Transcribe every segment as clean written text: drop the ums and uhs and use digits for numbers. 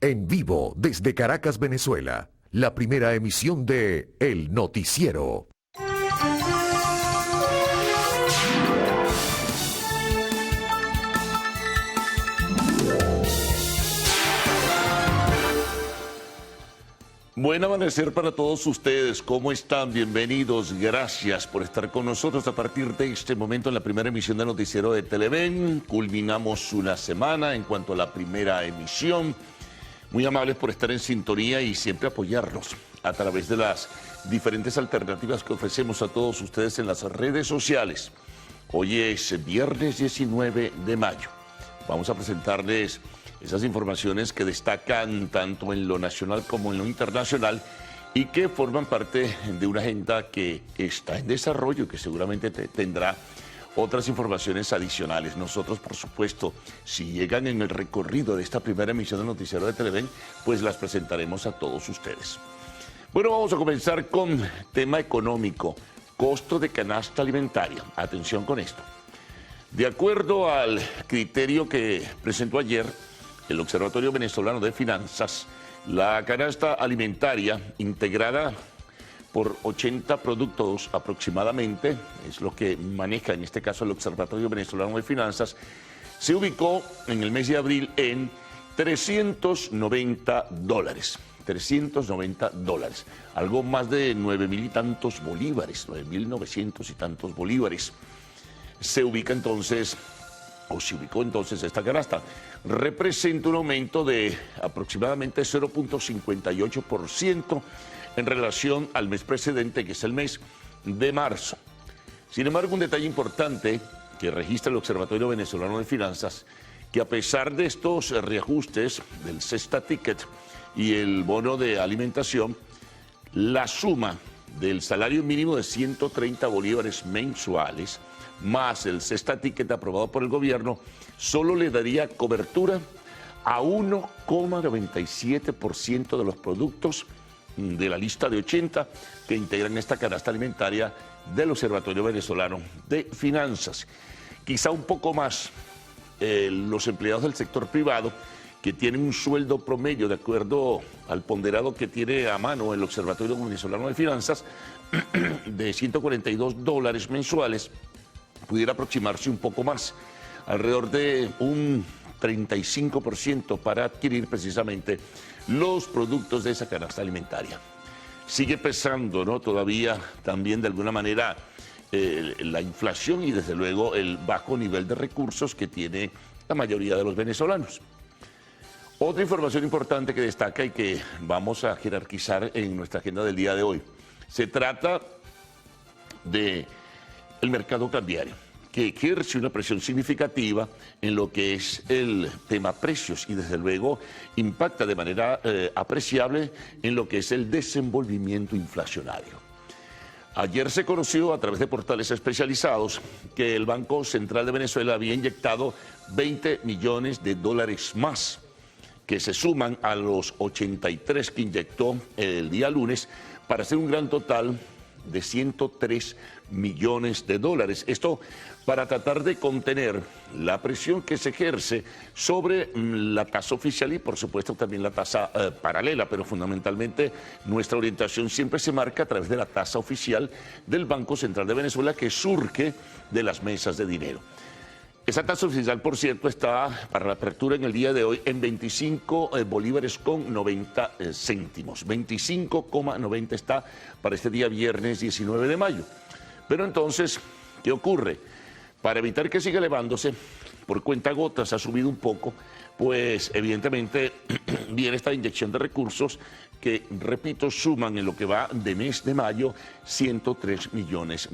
En vivo desde Caracas, Venezuela, la primera emisión de El Noticiero. Buen amanecer para todos ustedes. ¿Cómo están? Bienvenidos. Gracias por estar con nosotros a partir de este momento en la primera emisión del Noticiero de Televen. Culminamos una semana en cuanto a la primera emisión. Muy amables por estar en sintonía y siempre apoyarnos a través de las diferentes alternativas que ofrecemos a todos ustedes en las redes sociales. Hoy es viernes 19 de mayo. Vamos a presentarles esas informaciones que destacan tanto en lo nacional como en lo internacional y que forman parte de una agenda que está en desarrollo y que seguramente tendrá otras informaciones adicionales. Nosotros, por supuesto, si llegan en el recorrido de esta primera emisión del Noticiero de Televen, pues las presentaremos a todos ustedes. Bueno, vamos a comenzar con tema económico, costo de canasta alimentaria. Atención con esto. De acuerdo al criterio que presentó ayer el Observatorio Venezolano de Finanzas, la canasta alimentaria integrada por 80 productos aproximadamente, es lo que maneja en este caso el Observatorio Venezolano de Finanzas, se ubicó en el mes de abril en $390. $390, algo más de 9.000 y tantos bolívares, 9.900 y tantos bolívares. Se ubicó entonces esta canasta. Representa un aumento de aproximadamente 0.58% en relación al mes precedente, que es el mes de marzo. Sin embargo, un detalle importante que registra el Observatorio Venezolano de Finanzas, que a pesar de estos reajustes del Cesta Ticket y el bono de alimentación, la suma del salario mínimo de 130 bolívares mensuales más el Cesta Ticket aprobado por el gobierno, solo le daría cobertura a 1,97% de los productos de la lista de 80 que integran esta canasta alimentaria del Observatorio Venezolano de Finanzas. Quizá un poco más los empleados del sector privado, que tienen un sueldo promedio, de acuerdo al ponderado que tiene a mano el Observatorio Venezolano de Finanzas, de $142 mensuales, pudiera aproximarse un poco más, alrededor de un 35% para adquirir precisamente los productos de esa canasta alimentaria. Sigue pesando, ¿no?, todavía también de alguna manera la inflación y desde luego el bajo nivel de recursos que tiene la mayoría de los venezolanos. Otra información importante que destaca y que vamos a jerarquizar en nuestra agenda del día de hoy, se trata de el mercado cambiario, que ejerce una presión significativa en lo que es el tema precios y desde luego impacta de manera apreciable en lo que es el desenvolvimiento inflacionario. Ayer se conoció a través de portales especializados que el Banco Central de Venezuela había inyectado $20 millones más, que se suman a los 83 que inyectó el día lunes, para hacer un gran total de $103 millones. Esto para tratar de contener la presión que se ejerce sobre la tasa oficial y por supuesto también la tasa paralela, pero fundamentalmente nuestra orientación siempre se marca a través de la tasa oficial del Banco Central de Venezuela, que surge de las mesas de dinero. Esa tasa oficial, por cierto, está para la apertura en el día de hoy en 25 bolívares con 90 céntimos. 25,90 está para este día viernes 19 de mayo. Pero entonces, ¿qué ocurre? Para evitar que siga elevándose, por cuentagotas ha subido un poco, pues evidentemente viene esta inyección de recursos que, repito, suman en lo que va de mes de mayo $103 millones.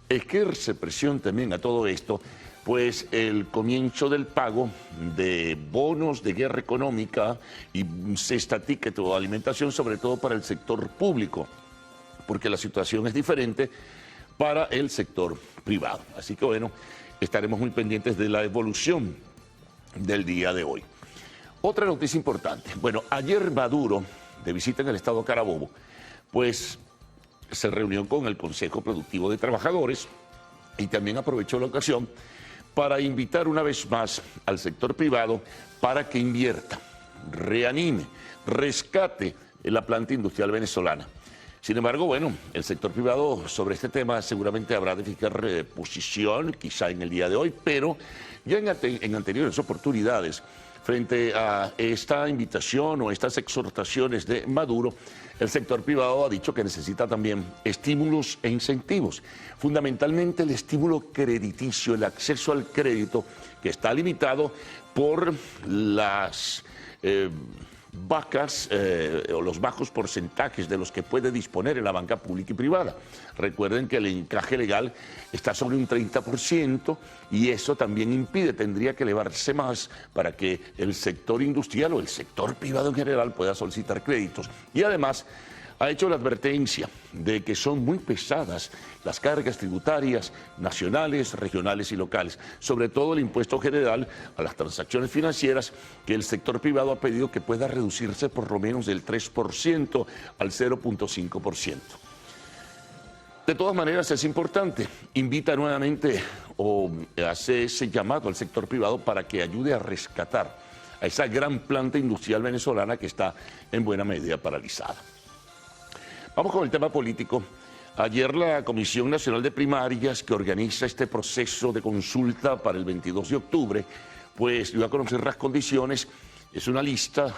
Ejerce presión también a todo esto, pues el comienzo del pago de bonos de guerra económica y Cesta Ticket o alimentación, sobre todo para el sector público, porque la situación es diferente para el sector privado. Así que bueno, estaremos muy pendientes de la evolución del día de hoy. Otra noticia importante. Bueno, ayer Maduro, de visita en el estado Carabobo, pues se reunió con el Consejo Productivo de Trabajadores y también aprovechó la ocasión para invitar una vez más al sector privado para que invierta. reanime, rescate la planta industrial venezolana. Sin embargo, bueno, el sector privado sobre este tema seguramente habrá de fijar posición, quizá en el día de hoy, pero ya en anteriores oportunidades, frente a esta invitación o estas exhortaciones de Maduro, el sector privado ha dicho que necesita también estímulos e incentivos. Fundamentalmente el estímulo crediticio, el acceso al crédito, que está limitado por las o los bajos porcentajes de los que puede disponer en la banca pública y privada. Recuerden que el encaje legal está sobre un 30% y eso también impide, tendría que elevarse más para que el sector industrial o el sector privado en general pueda solicitar créditos. Y además ha hecho la advertencia de que son muy pesadas las cargas tributarias nacionales, regionales y locales, sobre todo el impuesto general a las transacciones financieras, que el sector privado ha pedido que pueda reducirse por lo menos del 3% al 0.5%. De todas maneras es importante, invita nuevamente o hace ese llamado al sector privado para que ayude a rescatar a esa gran planta industrial venezolana que está en buena medida paralizada. Vamos con el tema político. Ayer la Comisión Nacional de Primarias, que organiza este proceso de consulta para el 22 de octubre, pues dio a conocer las condiciones. Es una lista,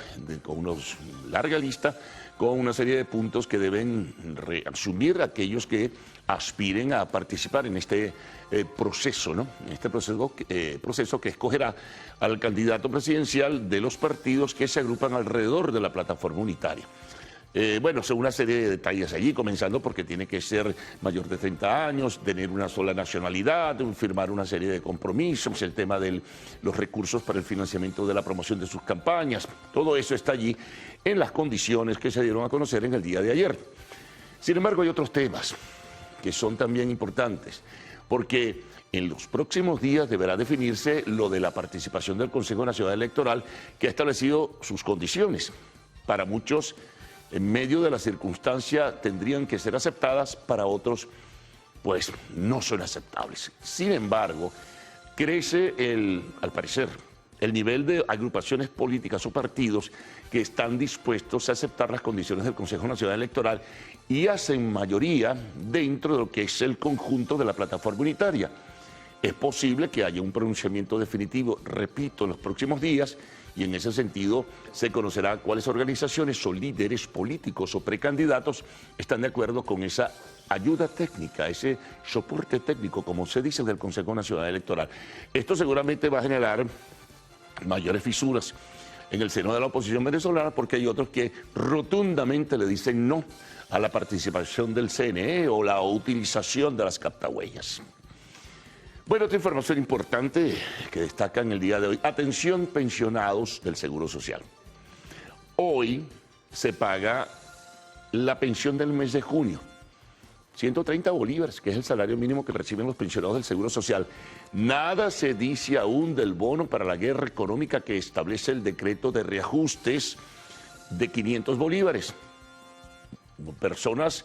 larga lista, con una serie de puntos que deben asumir aquellos que aspiren a participar en este proceso, ¿no? En este proceso que escogerá al candidato presidencial de los partidos que se agrupan alrededor de la plataforma unitaria. Bueno, son una serie de detalles allí, comenzando porque tiene que ser mayor de 30 años, tener una sola nacionalidad, firmar una serie de compromisos, el tema de los recursos para el financiamiento de la promoción de sus campañas. Todo eso está allí en las condiciones que se dieron a conocer en el día de ayer. Sin embargo, hay otros temas que son también importantes, porque en los próximos días deberá definirse lo de la participación del Consejo Nacional Electoral, que ha establecido sus condiciones. Para muchos, en medio de la circunstancia, tendrían que ser aceptadas, para otros, pues no son aceptables. Sin embargo, crece, al parecer, el nivel de agrupaciones políticas o partidos que están dispuestos a aceptar las condiciones del Consejo Nacional Electoral y hacen mayoría dentro de lo que es el conjunto de la plataforma unitaria. Es posible que haya un pronunciamiento definitivo, repito, en los próximos días, y en ese sentido se conocerá cuáles organizaciones o líderes políticos o precandidatos están de acuerdo con esa ayuda técnica, ese soporte técnico, como se dice, del Consejo Nacional Electoral. Esto seguramente va a generar mayores fisuras en el seno de la oposición venezolana, porque hay otros que rotundamente le dicen no a la participación del CNE o la utilización de las captahuellas. Bueno, otra información importante que destaca en el día de hoy. Atención, pensionados del Seguro Social. Hoy se paga la pensión del mes de junio. 130 bolívares, que es el salario mínimo que reciben los pensionados del Seguro Social. Nada se dice aún del bono para la guerra económica que establece el decreto de reajustes de 500 bolívares. Personas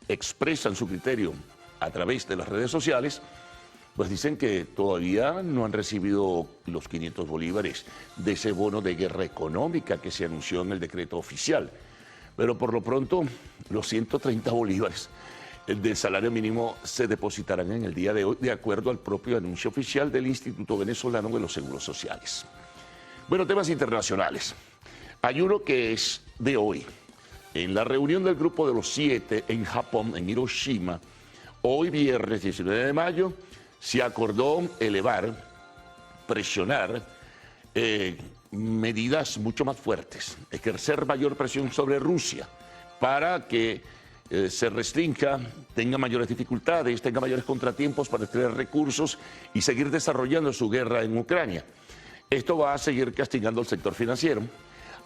expresan su criterio a través de las redes sociales, pues dicen que todavía no han recibido los 500 bolívares de ese bono de guerra económica que se anunció en el decreto oficial. Pero por lo pronto, los 130 bolívares del salario mínimo se depositarán en el día de hoy, de acuerdo al propio anuncio oficial del Instituto Venezolano de los Seguros Sociales. Bueno, temas internacionales. Hay uno que es de hoy. En la reunión del Grupo de los 7 en Japón, en Hiroshima, hoy viernes 19 de mayo, se acordó presionar medidas mucho más fuertes, ejercer mayor presión sobre Rusia para que se restrinja, tenga mayores dificultades, tenga mayores contratiempos para extraer recursos y seguir desarrollando su guerra en Ucrania. Esto va a seguir castigando al sector financiero,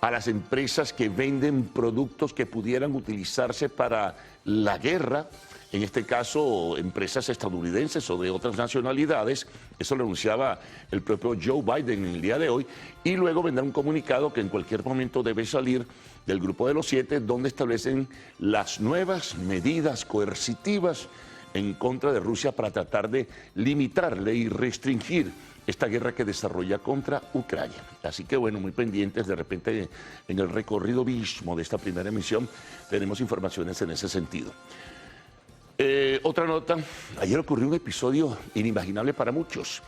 a las empresas que venden productos que pudieran utilizarse para la guerra, en este caso empresas estadounidenses o de otras nacionalidades. Eso lo anunciaba el propio Joe Biden en el día de hoy, y luego vendrá un comunicado que en cualquier momento debe salir del Grupo de los 7, donde establecen las nuevas medidas coercitivas en contra de Rusia para tratar de limitarle y restringir esta guerra que desarrolla contra Ucrania. Así que bueno, muy pendientes, de repente en el recorrido mismo de esta primera emisión tenemos informaciones en ese sentido. Otra nota, ayer ocurrió un episodio inimaginable para muchos.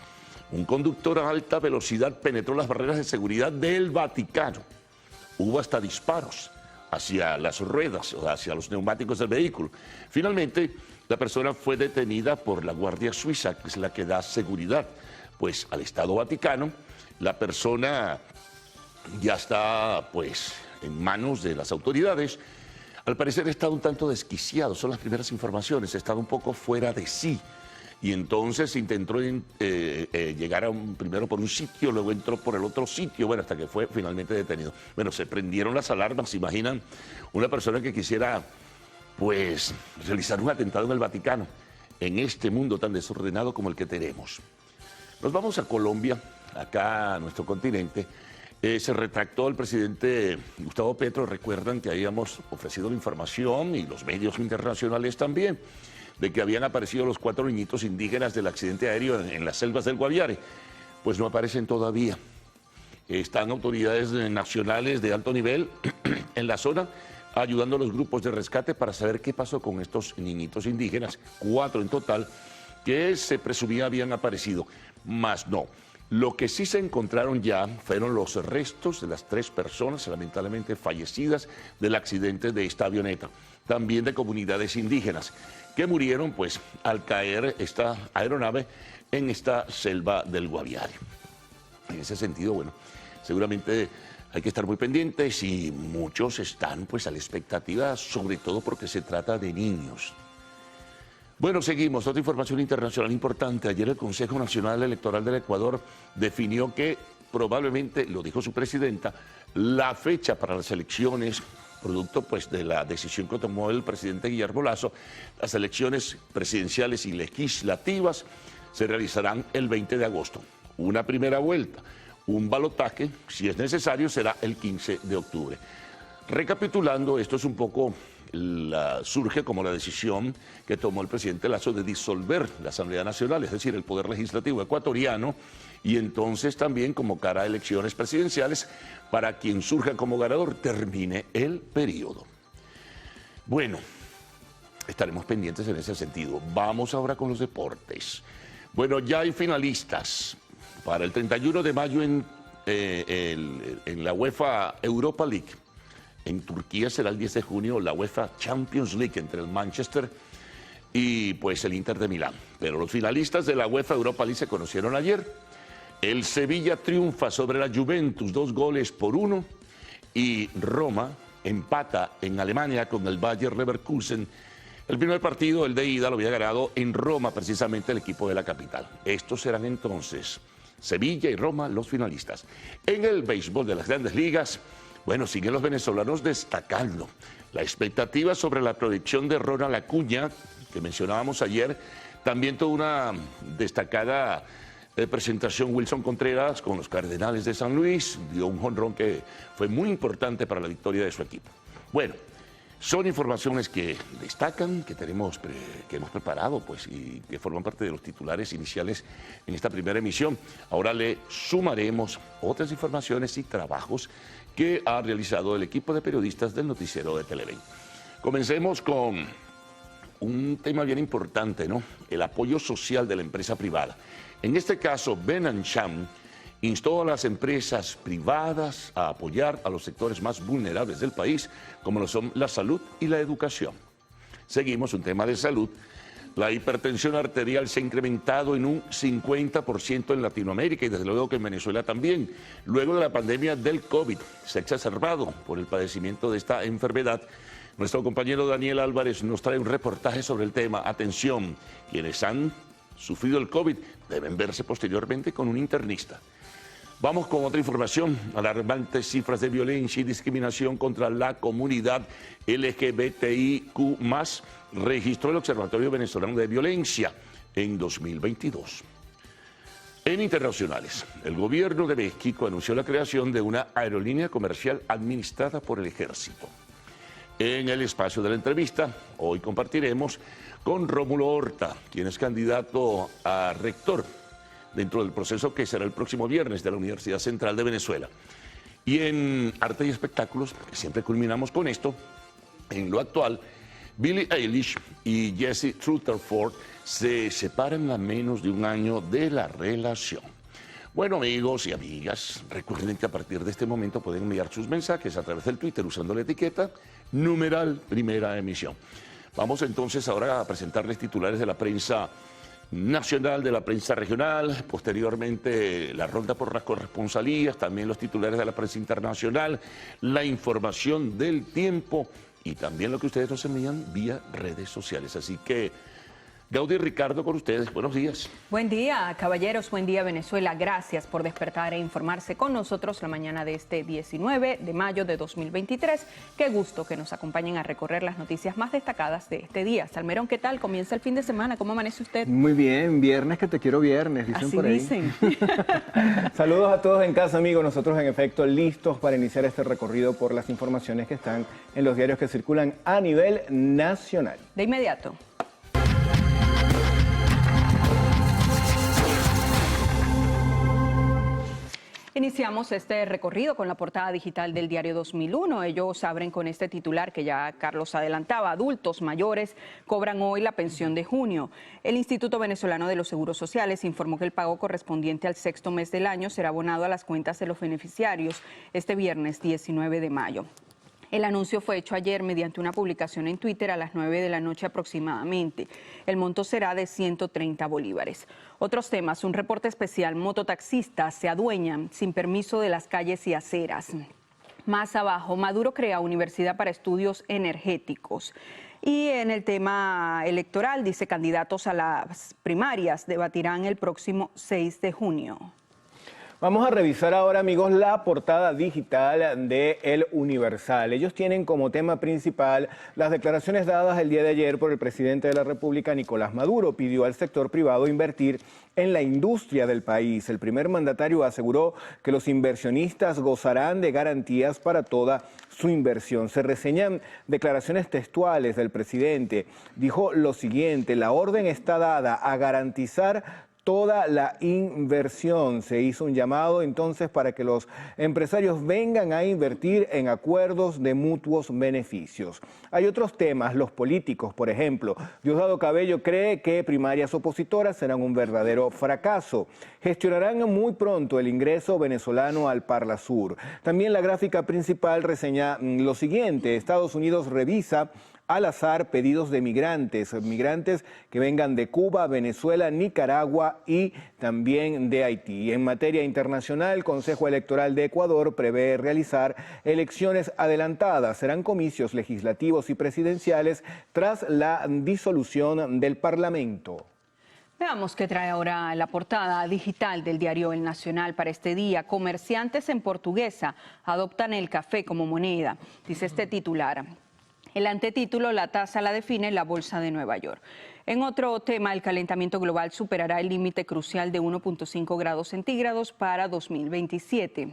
Un conductor a alta velocidad penetró las barreras de seguridad del Vaticano. Hubo hasta disparos hacia las ruedas o hacia los neumáticos del vehículo. Finalmente, la persona fue detenida por la Guardia Suiza, que es la que da seguridad pues al Estado Vaticano. La persona ya está pues en manos de las autoridades. Al parecer ha estado un tanto desquiciado, son las primeras informaciones, ha estado un poco fuera de sí. Y entonces intentó llegar primero por un sitio, luego entró por el otro sitio, bueno, hasta que fue finalmente detenido. Bueno, se prendieron las alarmas, ¿se imaginan? Una persona que quisiera, pues, realizar un atentado en el Vaticano, en este mundo tan desordenado como el que tenemos. Nos vamos a Colombia, acá a nuestro continente. Se retractó el presidente Gustavo Petro, recuerdan que habíamos ofrecido la información y los medios internacionales también, de que habían aparecido los 4 niñitos indígenas del accidente aéreo en las selvas del Guaviare. Pues no aparecen todavía. Están autoridades nacionales de alto nivel en la zona ayudando a los grupos de rescate para saber qué pasó con estos niñitos indígenas, 4 en total, que se presumía habían aparecido, más no. Lo que sí se encontraron ya fueron los restos de las 3 personas lamentablemente fallecidas del accidente de esta avioneta, también de comunidades indígenas, que murieron pues al caer esta aeronave en esta selva del Guaviare. En ese sentido, bueno, seguramente hay que estar muy pendientes y muchos están pues a la expectativa, sobre todo porque se trata de niños. Bueno, seguimos. Otra información internacional importante. Ayer el Consejo Nacional Electoral del Ecuador definió que probablemente, lo dijo su presidenta, la fecha para las elecciones, producto pues de la decisión que tomó el presidente Guillermo Lasso, las elecciones presidenciales y legislativas se realizarán el 20 de agosto. Una primera vuelta, un balotaje, si es necesario, será el 15 de octubre. Recapitulando, esto es un poco... surge como la decisión que tomó el presidente Lasso de disolver la Asamblea Nacional, es decir, el Poder Legislativo ecuatoriano, y entonces también convocar a elecciones presidenciales para quien surja como ganador termine el periodo. Bueno, estaremos pendientes en ese sentido. Vamos ahora con los deportes. Bueno, ya hay finalistas para el 31 de mayo en la UEFA Europa League. En Turquía será el 10 de junio la UEFA Champions League entre el Manchester y pues el Inter de Milán. Pero los finalistas de la UEFA Europa League se conocieron ayer. El Sevilla triunfa sobre la Juventus 2-1 y Roma empata en Alemania con el Bayer Leverkusen. El primer partido, el de ida, lo había ganado en Roma, precisamente el equipo de la capital. Estos serán entonces Sevilla y Roma los finalistas. En el béisbol de las Grandes Ligas, bueno, siguen los venezolanos destacando. La expectativa sobre la proyección de Ronald Acuña, que mencionábamos ayer, también tuvo una destacada presentación Wilson Contreras con los Cardenales de San Luis, dio un jonrón que fue muy importante para la victoria de su equipo. Bueno, son informaciones que destacan, que hemos preparado pues, y que forman parte de los titulares iniciales en esta primera emisión. Ahora le sumaremos otras informaciones y trabajos que ha realizado el equipo de periodistas del noticiero de Televen. Comencemos con un tema bien importante, ¿no? El apoyo social de la empresa privada. En este caso, Ben & Cham instó a las empresas privadas a apoyar a los sectores más vulnerables del país, como lo son la salud y la educación. Seguimos un tema de salud. La hipertensión arterial se ha incrementado en un 50% en Latinoamérica y desde luego que en Venezuela también. Luego de la pandemia del COVID se ha exacerbado por el padecimiento de esta enfermedad. Nuestro compañero Daniel Álvarez nos trae un reportaje sobre el tema. Atención, quienes han sufrido el COVID deben verse posteriormente con un internista. Vamos con otra información. Alarmantes cifras de violencia y discriminación contra la comunidad LGBTIQ+, registró el Observatorio Venezolano de Violencia en 2022. En internacionales, el gobierno de México anunció la creación de una aerolínea comercial administrada por el Ejército. En el espacio de la entrevista, hoy compartiremos con Rómulo Horta, quien es candidato a rector dentro del proceso que será el próximo viernes de la Universidad Central de Venezuela. Y en arte y espectáculos, que siempre culminamos con esto, en lo actual, Billie Eilish y Jesse Rutherford se separan a menos de un año de la relación. Bueno, amigos y amigas, recuerden que a partir de este momento pueden enviar sus mensajes a través del Twitter usando la etiqueta #Primera Emisión. Vamos entonces ahora a presentarles titulares de la prensa nacional, de la prensa regional, posteriormente la ronda por las corresponsalías, también los titulares de la prensa internacional, la información del tiempo y también lo que ustedes nos envían vía redes sociales. Así que, Gaudí y Ricardo, con ustedes. Buenos días. Buen día, caballeros. Buen día, Venezuela. Gracias por despertar e informarse con nosotros la mañana de este 19 de mayo de 2023. Qué gusto que nos acompañen a recorrer las noticias más destacadas de este día. Salmerón, ¿qué tal? Comienza el fin de semana. ¿Cómo amanece usted? Muy bien. Viernes que te quiero viernes, dicen Así por ahí. dicen. Saludos a todos en casa, amigos. Nosotros, en efecto, listos para iniciar este recorrido por las informaciones que están en los diarios que circulan a nivel nacional. De inmediato. Iniciamos este recorrido con la portada digital del diario 2001. Ellos abren con este titular que ya Carlos adelantaba. Adultos mayores cobran hoy la pensión de junio. El Instituto Venezolano de los Seguros Sociales informó que el pago correspondiente al sexto mes del año será abonado a las cuentas de los beneficiarios este viernes 19 de mayo. El anuncio fue hecho ayer mediante una publicación en Twitter a las 9 de la noche aproximadamente. El monto será de 130 bolívares. Otros temas, un reporte especial, mototaxistas se adueñan sin permiso de las calles y aceras. Más abajo, Maduro crea Universidad para Estudios Energéticos. Y en el tema electoral, dice, candidatos a las primarias debatirán el próximo 6 de junio. Vamos a revisar ahora, amigos, la portada digital de El Universal. Ellos tienen como tema principal las declaraciones dadas el día de ayer por el presidente de la República, Nicolás Maduro. Pidió al sector privado invertir en la industria del país. El primer mandatario aseguró que los inversionistas gozarán de garantías para toda su inversión. Se reseñan declaraciones textuales del presidente. Dijo lo siguiente: la orden está dada a garantizar toda la inversión. Se hizo un llamado entonces para que los empresarios vengan a invertir en acuerdos de mutuos beneficios. Hay otros temas, los políticos, por ejemplo. Diosdado Cabello cree que primarias opositoras serán un verdadero fracaso. Gestionarán muy pronto el ingreso venezolano al Parlasur. También la gráfica principal reseña lo siguiente: Estados Unidos revisa al azar pedidos de migrantes que vengan de Cuba, Venezuela, Nicaragua y también de Haití. En materia internacional, el Consejo Electoral de Ecuador prevé realizar elecciones adelantadas. Serán comicios legislativos y presidenciales tras la disolución del Parlamento. Veamos qué trae ahora la portada digital del diario El Nacional para este día. Comerciantes en Portuguesa adoptan el café como moneda, dice este titular. El antetítulo, la tasa la define la Bolsa de Nueva York. En otro tema, el calentamiento global superará el límite crucial de 1.5 grados centígrados para 2027.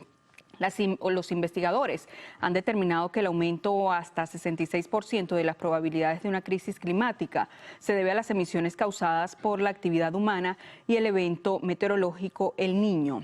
Los investigadores han determinado que el aumento hasta 66% de las probabilidades de una crisis climática se debe a las emisiones causadas por la actividad humana y el evento meteorológico El Niño.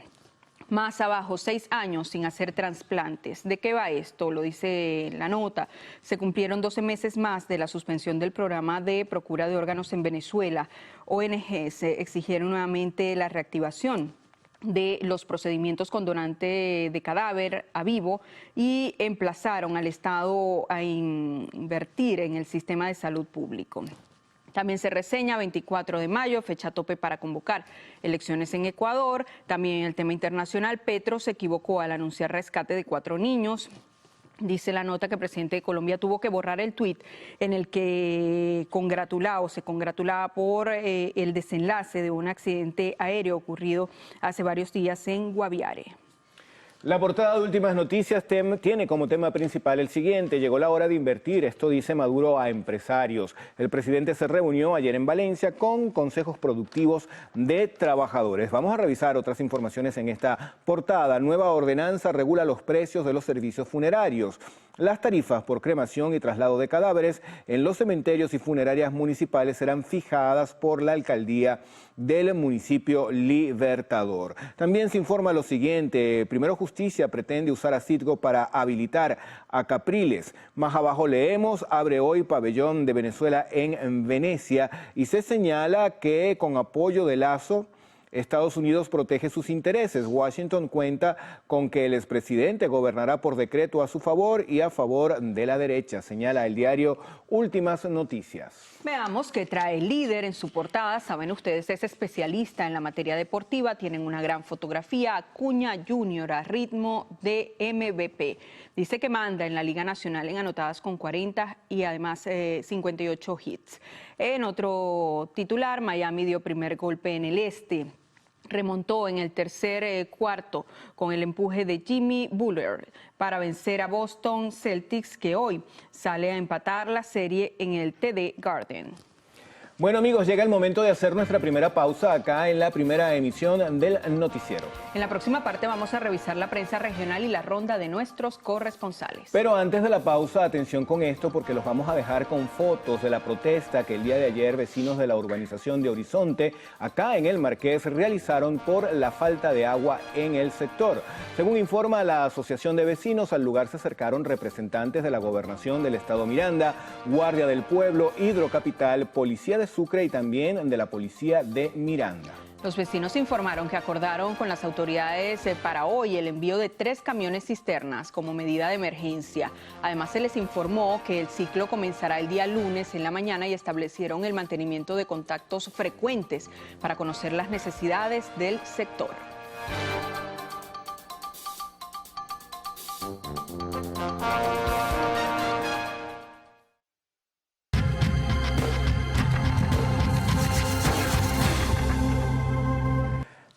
Más abajo, 6 años sin hacer trasplantes. ¿De qué va esto? Lo dice la nota. Se cumplieron 12 meses más de la suspensión del programa de procura de órganos en Venezuela. ONGs exigieron nuevamente la reactivación de los procedimientos con donante de cadáver a vivo y emplazaron al Estado a invertir en el sistema de salud público. También se reseña 24 de mayo, fecha tope para convocar elecciones en Ecuador. También en el tema internacional, Petro se equivocó al anunciar rescate de 4 niños. Dice la nota que el presidente de Colombia tuvo que borrar el tuit en el que se congratulaba por el desenlace de un accidente aéreo ocurrido hace varios días en Guaviare. La portada de Últimas Noticias tiene como tema principal el siguiente: llegó la hora de invertir, esto dice Maduro a empresarios. El presidente se reunió ayer en Valencia con consejos productivos de trabajadores. Vamos a revisar otras informaciones en esta portada. Nueva ordenanza regula los precios de los servicios funerarios. Las tarifas por cremación y traslado de cadáveres en los cementerios y funerarias municipales serán fijadas por la alcaldía del municipio Libertador. También se informa lo siguiente: Primero Justicia pretende usar a Citgo para habilitar a Capriles. Más abajo leemos: abre hoy pabellón de Venezuela en Venecia, y se señala que con apoyo de Lazo, Estados Unidos protege sus intereses. Washington cuenta con que el expresidente gobernará por decreto a su favor y a favor de la derecha, señala el diario Últimas Noticias. Veamos qué trae el Líder en su portada. Saben ustedes, es especialista en la materia deportiva. Tienen una gran fotografía. Acuña Junior a ritmo de MVP. Dice que manda en la Liga Nacional en anotadas con 40 y además 58 hits. En otro titular, Miami dio primer golpe en el este. Remontó en el tercer cuarto con el empuje de Jimmy Butler para vencer a Boston Celtics, que hoy sale a empatar la serie en el TD Garden. Bueno, amigos, llega el momento de hacer nuestra primera pausa acá en la primera emisión del noticiero. En la próxima parte vamos a revisar la prensa regional y la ronda de nuestros corresponsales. Pero antes de la pausa, atención con esto, porque los vamos a dejar con fotos de la protesta que el día de ayer vecinos de la urbanización de Horizonte, acá en el Marqués, realizaron por la falta de agua en el sector. Según informa la Asociación de Vecinos, al lugar se acercaron representantes de la Gobernación del Estado Miranda, Guardia del Pueblo, Hidrocapital, Policía de Sucre y también de la Policía de Miranda. Los vecinos informaron que acordaron con las autoridades para hoy el envío de 3 camiones cisternas como medida de emergencia. Además, se les informó que el ciclo comenzará el día lunes en la mañana y establecieron el mantenimiento de contactos frecuentes para conocer las necesidades del sector.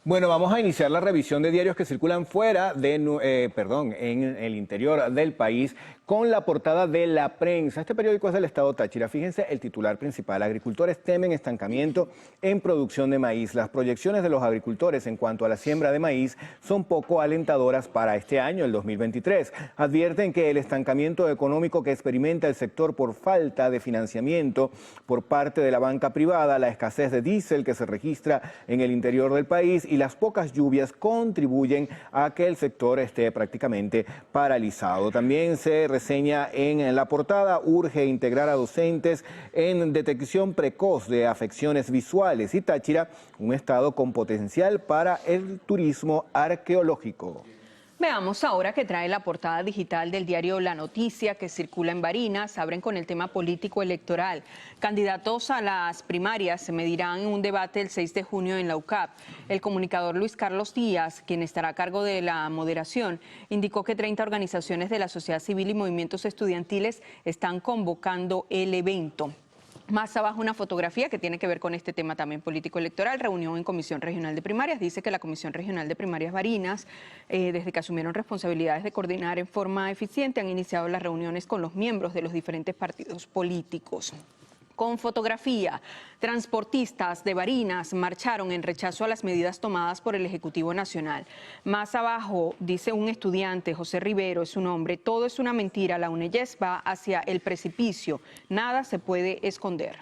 Bueno, vamos a iniciar la revisión de diarios que circulan fuera de, en el interior del país, con la portada de La Prensa. Este periódico es del estado Táchira. Fíjense el titular principal: agricultores temen estancamiento en producción de maíz. Las proyecciones de los agricultores en cuanto a la siembra de maíz son poco alentadoras para este año, el 2023. Advierten que el estancamiento económico que experimenta el sector por falta de financiamiento por parte de la banca privada, la escasez de diésel que se registra en el interior del país y las pocas lluvias contribuyen a que el sector esté prácticamente paralizado. También se reseña en la portada: urge integrar a docentes en detección precoz de afecciones visuales, y Táchira, un estado con potencial para el turismo arqueológico. Veamos ahora qué trae la portada digital del diario La Noticia, que circula en Barinas. Abren con el tema político electoral. Candidatos a las primarias se medirán en un debate el 6 de junio en la UCAP. El comunicador Luis Carlos Díaz, quien estará a cargo de la moderación, indicó que 30 organizaciones de la sociedad civil y movimientos estudiantiles están convocando el evento. Más abajo una fotografía que tiene que ver con este tema también político electoral. Reunión en Comisión Regional de Primarias. Dice que la Comisión Regional de Primarias Barinas, desde que asumieron responsabilidades de coordinar en forma eficiente, han iniciado las reuniones con los miembros de los diferentes partidos políticos. Con fotografía, transportistas de Barinas marcharon en rechazo a las medidas tomadas por el Ejecutivo Nacional. Más abajo dice un estudiante, José Rivero es su nombre: todo es una mentira, la UNEYES va hacia el precipicio, nada se puede esconder.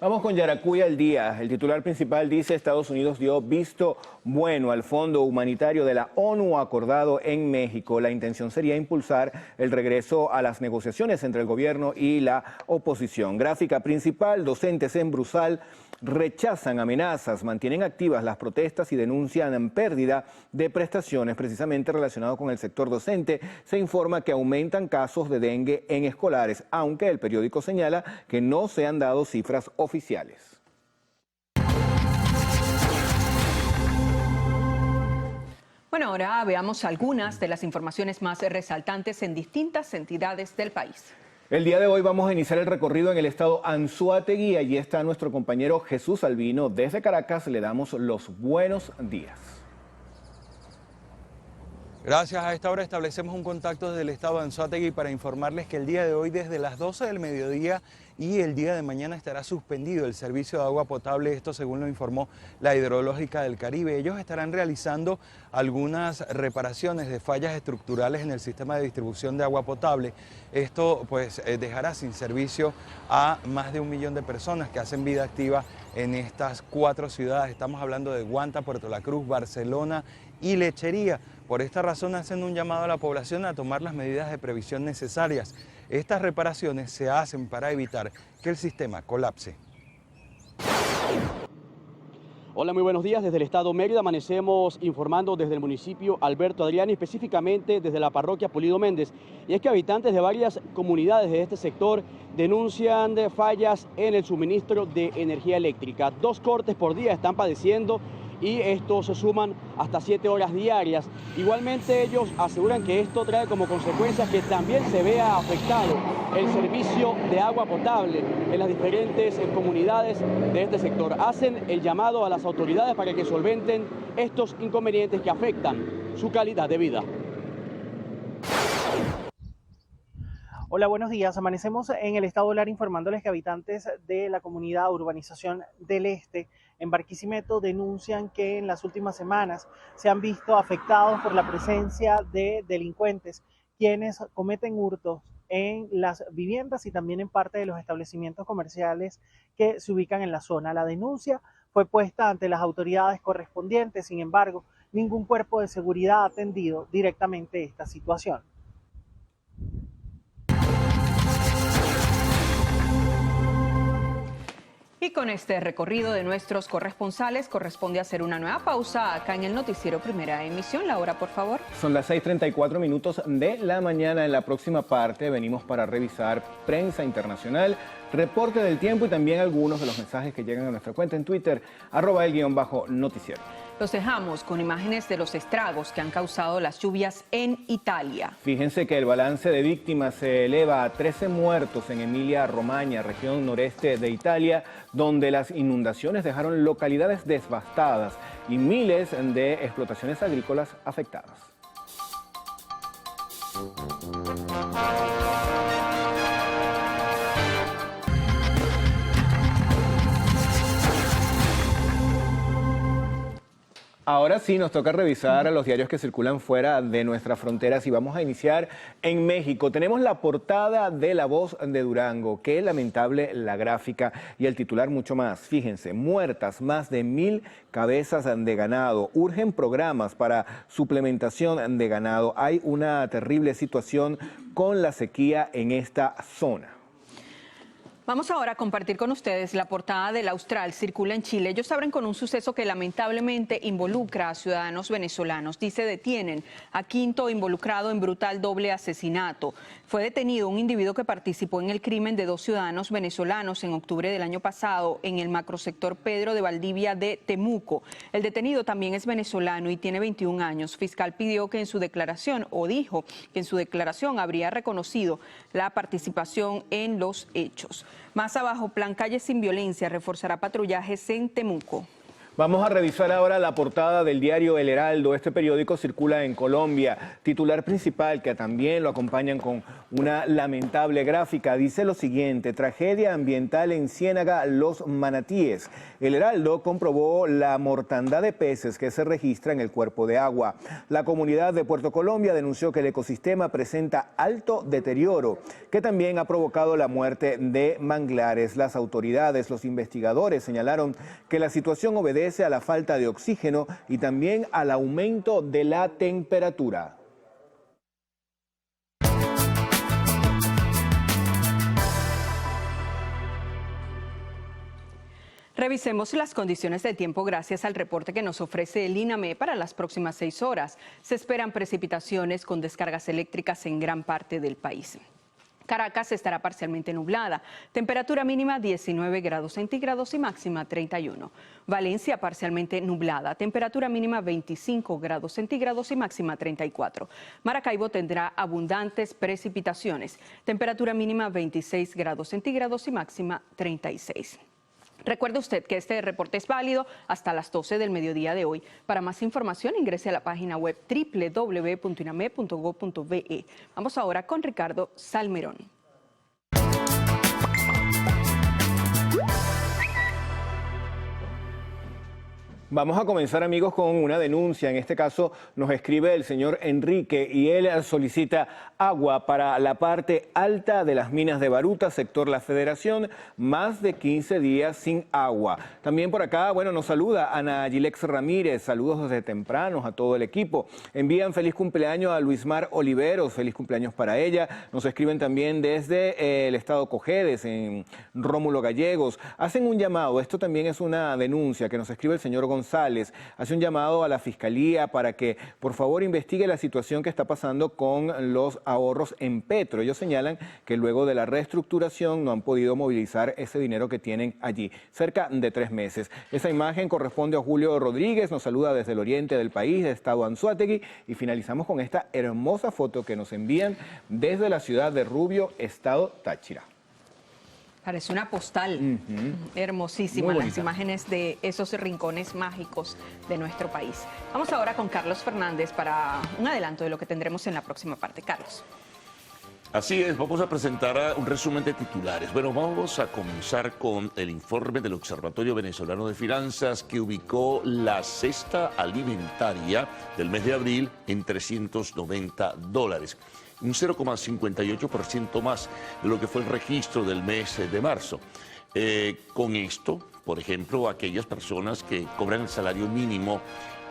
Vamos con Yaracuy al día. El titular principal dice: Estados Unidos dio visto bueno al fondo humanitario de la ONU acordado en México. La intención sería impulsar el regreso a las negociaciones entre el gobierno y la oposición. Gráfica principal: docentes en Brusal rechazan amenazas, mantienen activas las protestas y denuncian pérdida de prestaciones precisamente relacionado con el sector docente. Se informa que aumentan casos de dengue en escolares, aunque el periódico señala que no se han dado cifras oficiales. Bueno, ahora veamos algunas de las informaciones más resaltantes en distintas entidades del país. El día de hoy vamos a iniciar el recorrido en el estado Anzoátegui. Allí está nuestro compañero Jesús Albino. Desde Caracas le damos los buenos días. Gracias. A esta hora establecemos un contacto desde el estado de Anzoátegui para informarles que el día de hoy, desde las 12 del mediodía y el día de mañana, estará suspendido el servicio de agua potable. Esto según lo informó la Hidrológica del Caribe. Ellos estarán realizando algunas reparaciones de fallas estructurales en el sistema de distribución de agua potable. Esto pues dejará sin servicio a más de 1 millón de personas que hacen vida activa en estas 4 ciudades. Estamos hablando de Guanta, Puerto La Cruz, Barcelona y Lechería. Por esta razón hacen un llamado a la población a tomar las medidas de previsión necesarias. Estas reparaciones se hacen para evitar que el sistema colapse. Hola, muy buenos días. Desde el estado Mérida amanecemos informando desde el municipio Alberto Adriani, específicamente desde la parroquia Pulido Méndez. Y es que habitantes de varias comunidades de este sector denuncian de fallas en el suministro de energía eléctrica. 2 cortes por día están padeciendo y estos se suman hasta 7 horas diarias. Igualmente ellos aseguran que esto trae como consecuencia que también se vea afectado el servicio de agua potable en las diferentes comunidades de este sector. Hacen el llamado a las autoridades para que solventen estos inconvenientes que afectan su calidad de vida. Hola, buenos días. Amanecemos en el estado Lara informándoles que habitantes de la comunidad Urbanización del Este en Barquisimeto denuncian que en las últimas semanas se han visto afectados por la presencia de delincuentes quienes cometen hurtos en las viviendas y también en parte de los establecimientos comerciales que se ubican en la zona. La denuncia fue puesta ante las autoridades correspondientes, sin embargo, ningún cuerpo de seguridad ha atendido directamente esta situación. Y con este recorrido de nuestros corresponsales corresponde hacer una nueva pausa acá en el noticiero Primera Emisión. La hora, por favor. Son las 6:34 minutos de la mañana. En la próxima parte venimos para revisar prensa internacional, reporte del tiempo y también algunos de los mensajes que llegan a nuestra cuenta en Twitter, @el_noticiero. Los dejamos con imágenes de los estragos que han causado las lluvias en Italia. Fíjense que el balance de víctimas se eleva a 13 muertos en Emilia-Romagna, región noreste de Italia, donde las inundaciones dejaron localidades devastadas y miles de explotaciones agrícolas afectadas. Ahora sí, nos toca revisar a los diarios que circulan fuera de nuestras fronteras y vamos a iniciar en México. Tenemos la portada de La Voz de Durango. Qué lamentable la gráfica y el titular mucho más. Fíjense, muertas más de 1000 cabezas de ganado. Urgen programas para suplementación de ganado. Hay una terrible situación con la sequía en esta zona. Vamos ahora a compartir con ustedes la portada del Austral, circula en Chile. Ellos abren con un suceso que lamentablemente involucra a ciudadanos venezolanos. Dice, detienen a quinto involucrado en brutal doble asesinato. Fue detenido un individuo que participó en el crimen de 2 ciudadanos venezolanos en octubre del año pasado en el macrosector Pedro de Valdivia de Temuco. El detenido también es venezolano y tiene 21 años. Fiscal pidió que en su declaración, o dijo que en su declaración habría reconocido la participación en los hechos. Más abajo, Plan Calle Sin Violencia reforzará patrullajes en Temuco. Vamos a revisar ahora la portada del diario El Heraldo. Este periódico circula en Colombia. Titular principal, que también lo acompañan con una lamentable gráfica, dice lo siguiente: tragedia ambiental en Ciénaga Los Manatíes. El Heraldo comprobó la mortandad de peces que se registra en el cuerpo de agua. La comunidad de Puerto Colombia denunció que el ecosistema presenta alto deterioro, que también ha provocado la muerte de manglares. Las autoridades, los investigadores señalaron que la situación obedece a la falta de oxígeno y también al aumento de la temperatura. Revisemos las condiciones de tiempo gracias al reporte que nos ofrece el INAME para las próximas 6 horas. Se esperan precipitaciones con descargas eléctricas en gran parte del país. Caracas estará parcialmente nublada, temperatura mínima 19 grados centígrados y máxima 31. Valencia parcialmente nublada, temperatura mínima 25 grados centígrados y máxima 34. Maracaibo tendrá abundantes precipitaciones, temperatura mínima 26 grados centígrados y máxima 36. Recuerde usted que este reporte es válido hasta las 12 del mediodía de hoy. Para más información ingrese a la página web www.iname.gov.be. Vamos ahora con Ricardo Salmerón. Vamos a comenzar, amigos, con una denuncia. En este caso nos escribe el señor Enrique y él solicita agua para la parte alta de las minas de Baruta, sector La Federación, más de 15 días sin agua. También por acá, bueno, nos saluda Ana Gilex Ramírez, saludos desde tempranos a todo el equipo. Envían feliz cumpleaños a Luismar Oliveros, feliz cumpleaños para ella. Nos escriben también desde el estado Cojedes, en Rómulo Gallegos. Hacen un llamado, esto también es una denuncia que nos escribe el señor González, hace un llamado a la Fiscalía para que por favor investigue la situación que está pasando con los ahorros en Petro. Ellos señalan que luego de la reestructuración no han podido movilizar ese dinero que tienen allí, cerca de 3 meses. Esa imagen corresponde a Julio Rodríguez, nos saluda desde el oriente del país, de estado Anzoátegui, y finalizamos con esta hermosa foto que nos envían desde la ciudad de Rubio, estado Táchira. Parece una postal, hermosísima, las imágenes de esos rincones mágicos de nuestro país. Vamos ahora con Carlos Fernández para un adelanto de lo que tendremos en la próxima parte. Carlos. Así es, vamos a presentar un resumen de titulares. Bueno, vamos a comenzar con el informe del Observatorio Venezolano de Finanzas que ubicó la cesta alimentaria del mes de abril en $390. Un 0,58% más de lo que fue el registro del mes de marzo. Con esto, por ejemplo, aquellas personas que cobran el salario mínimo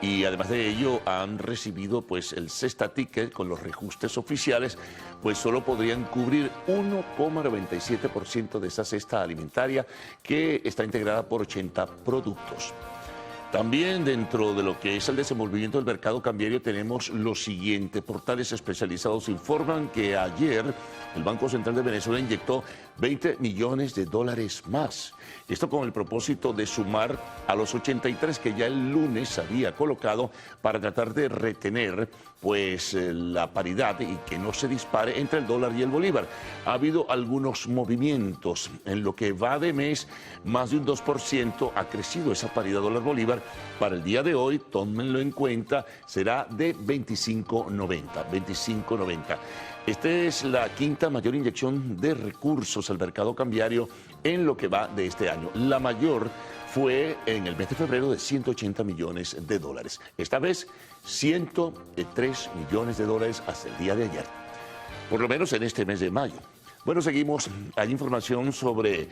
y además de ello han recibido pues el cesta ticket con los reajustes oficiales, pues solo podrían cubrir 1,97% de esa cesta alimentaria que está integrada por 80 productos. También dentro de lo que es el desenvolvimiento del mercado cambiario tenemos lo siguiente. Portales especializados informan que ayer el Banco Central de Venezuela inyectó $20 millones más. Esto con el propósito de sumar a los 83 que ya el lunes había colocado para tratar de retener pues la paridad y que no se dispare entre el dólar y el bolívar. Ha habido algunos movimientos. En lo que va de mes, más de un 2% ha crecido esa paridad dólar-bolívar. Para el día de hoy, tómenlo en cuenta, será de 25.90. Esta es la quinta mayor inyección de recursos al mercado cambiario en lo que va de este año. La mayor fue en el mes de febrero de $180 millones. Esta vez, $103 millones hasta el día de ayer, por lo menos en este mes de mayo. Bueno, seguimos. Hay información sobre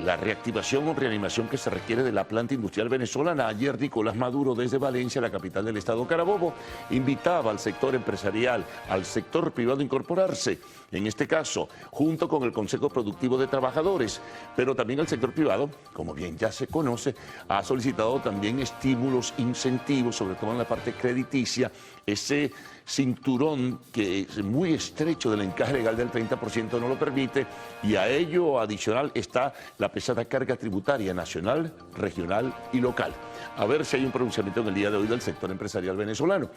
la reactivación o reanimación que se requiere de la planta industrial venezolana. Ayer Nicolás Maduro desde Valencia, la capital del estado Carabobo, invitaba al sector empresarial, al sector privado a incorporarse, en este caso junto con el Consejo Productivo de Trabajadores, pero también el sector privado, como bien ya se conoce, ha solicitado también estímulos, incentivos, sobre todo en la parte crediticia, ese cinturón que es muy estrecho del encaje legal del 30% no lo permite, y a ello adicional está la pesada carga tributaria nacional, regional y local. A ver si hay un pronunciamiento en el día de hoy del sector empresarial venezolano.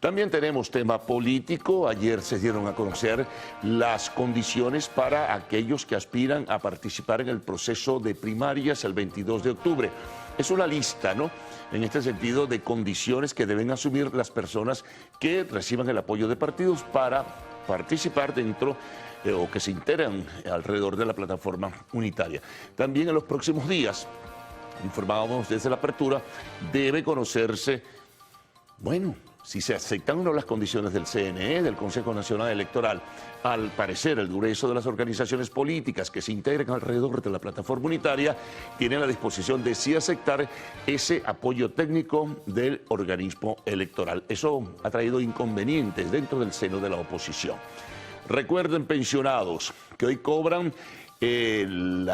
También tenemos tema político. Ayer se dieron a conocer las condiciones para aquellos que aspiran a participar en el proceso de primarias el 22 de octubre. Es una lista, ¿no?, en este sentido, de condiciones que deben asumir las personas que reciban el apoyo de partidos para participar dentro o que se integran alrededor de la plataforma unitaria. También en los próximos días, informábamos desde la apertura, debe conocerse, bueno, si se aceptan o no las condiciones del CNE, del Consejo Nacional Electoral. Al parecer, el grueso de las organizaciones políticas que se integran alrededor de la plataforma unitaria tienen la disposición de sí aceptar ese apoyo técnico del organismo electoral. Eso ha traído inconvenientes dentro del seno de la oposición. Recuerden, pensionados, que hoy cobran el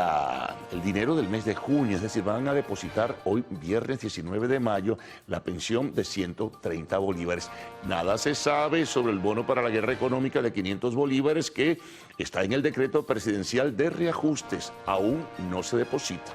dinero del mes de junio, es decir, van a depositar hoy, viernes 19 de mayo, la pensión de 130 bolívares. Nada se sabe sobre el bono para la guerra económica de 500 bolívares que está en el decreto presidencial de reajustes. Aún no se deposita.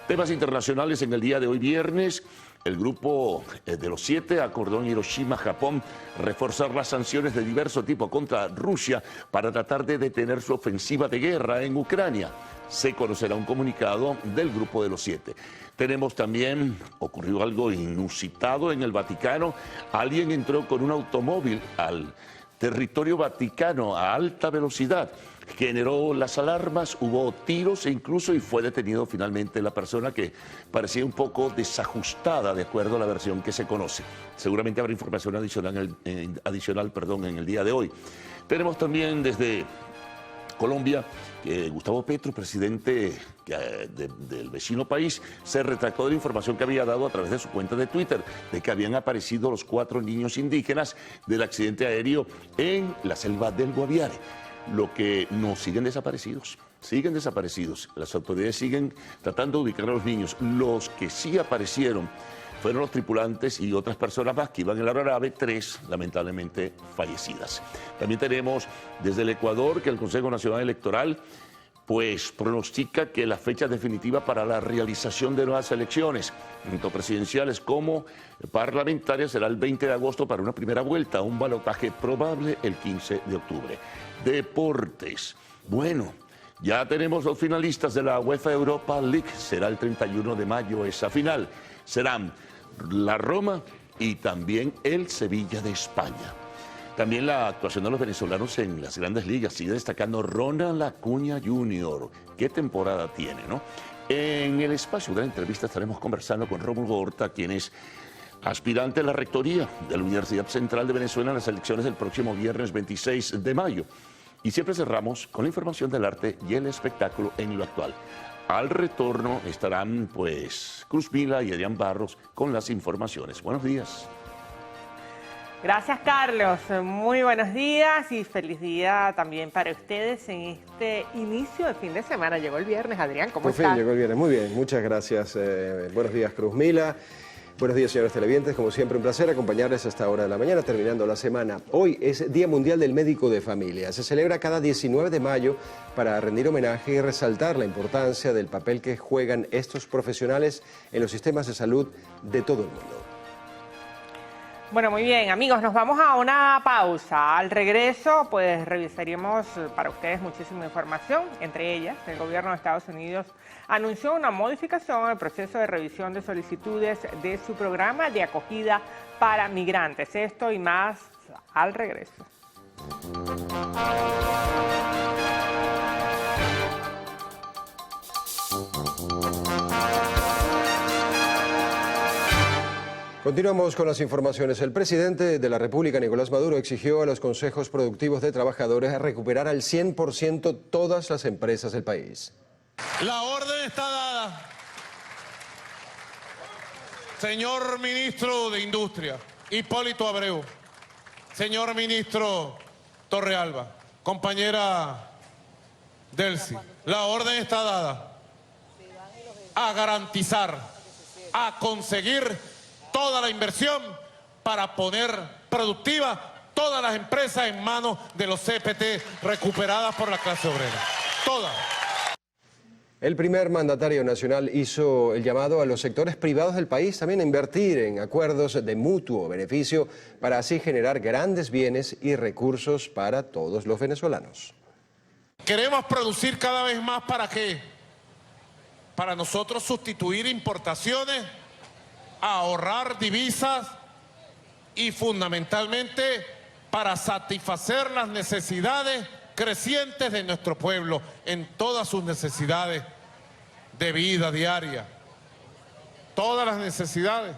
Temas internacionales en el día de hoy, viernes. El grupo de los 7 acordó en Hiroshima, Japón, reforzar las sanciones de diverso tipo contra Rusia para tratar de detener su ofensiva de guerra en Ucrania. Se conocerá un comunicado del grupo de los 7. Tenemos también, ocurrió algo inusitado en el Vaticano. Alguien entró con un automóvil al territorio vaticano a alta velocidad. Generó las alarmas, hubo tiros e incluso y fue detenido finalmente la persona que parecía un poco desajustada de acuerdo a la versión que se conoce. Seguramente habrá información adicional en el día de hoy. Tenemos también desde Colombia que Gustavo Petro, presidente del vecino país, se retractó de la información que había dado a través de su cuenta de Twitter de que habían aparecido los 4 niños indígenas del accidente aéreo en la selva del Guaviare. Lo que no, siguen desaparecidos. Las autoridades siguen tratando de ubicar a los niños. Los que sí aparecieron fueron los tripulantes y otras personas más que iban en la aeronave, 3 lamentablemente fallecidas. También tenemos desde el Ecuador que el Consejo Nacional Electoral pues pronostica que la fecha definitiva para la realización de nuevas elecciones, tanto presidenciales como parlamentarias, será el 20 de agosto para una primera vuelta, un balotaje probable el 15 de octubre. Deportes. Bueno, ya tenemos los finalistas de la UEFA Europa League, será el 31 de mayo esa final. Serán la Roma y también el Sevilla de España. También la actuación de los venezolanos en las grandes ligas, sigue destacando Ronald Acuña Jr. ¿Qué temporada tiene, no? En el espacio de la entrevista estaremos conversando con Rómulo Horta, quien es aspirante a la rectoría de la Universidad Central de Venezuela en las elecciones del próximo viernes 26 de mayo. Y siempre cerramos con la información del arte y el espectáculo en lo actual. Al retorno estarán pues Cruz Mila y Adrián Barros con las informaciones. Buenos días. Gracias, Carlos. Muy buenos días y feliz día también para ustedes en este inicio de fin de semana. Llegó el viernes, Adrián, ¿cómo estás? Por fin llegó el viernes, muy bien, muchas gracias. Buenos días, Cruz Mila. Buenos días, señores televidentes. Como siempre, un placer acompañarles a esta hora de la mañana, terminando la semana. Hoy es Día Mundial del Médico de Familia. Se celebra cada 19 de mayo para rendir homenaje y resaltar la importancia del papel que juegan estos profesionales en los sistemas de salud de todo el mundo. Bueno, muy bien, amigos, nos vamos a una pausa. Al regreso, pues revisaremos para ustedes muchísima información, entre ellas, el gobierno de Estados Unidos anunció una modificación al proceso de revisión de solicitudes de su programa de acogida para migrantes. Esto y más al regreso. Continuamos con las informaciones. El presidente de la República, Nicolás Maduro, exigió a los consejos productivos de trabajadores recuperar al 100% todas las empresas del país. La orden está dada. Señor ministro de Industria, Hipólito Abreu, señor ministro Torrealba, compañera Delcy, la orden está dada a garantizar, a conseguir toda la inversión para poner productivas todas las empresas en manos de los CPT recuperadas por la clase obrera. Todas. El primer mandatario nacional hizo el llamado a los sectores privados del país también a invertir en acuerdos de mutuo beneficio para así generar grandes bienes y recursos para todos los venezolanos. Queremos producir cada vez más, ¿para qué? Para nosotros sustituir importaciones, ahorrar divisas y fundamentalmente para satisfacer las necesidades crecientes de nuestro pueblo en todas sus necesidades de vida diaria, todas las necesidades.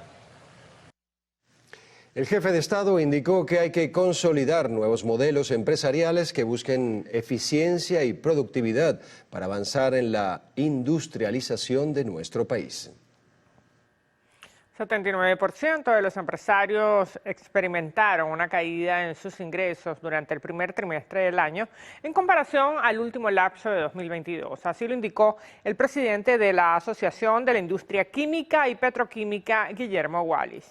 El jefe de Estado indicó que hay que consolidar nuevos modelos empresariales que busquen eficiencia y productividad para avanzar en la industrialización de nuestro país. 79% de los empresarios experimentaron una caída en sus ingresos durante el primer trimestre del año en comparación al último lapso de 2022. Así lo indicó el presidente de la Asociación de la Industria Química y Petroquímica, Guillermo Wallis.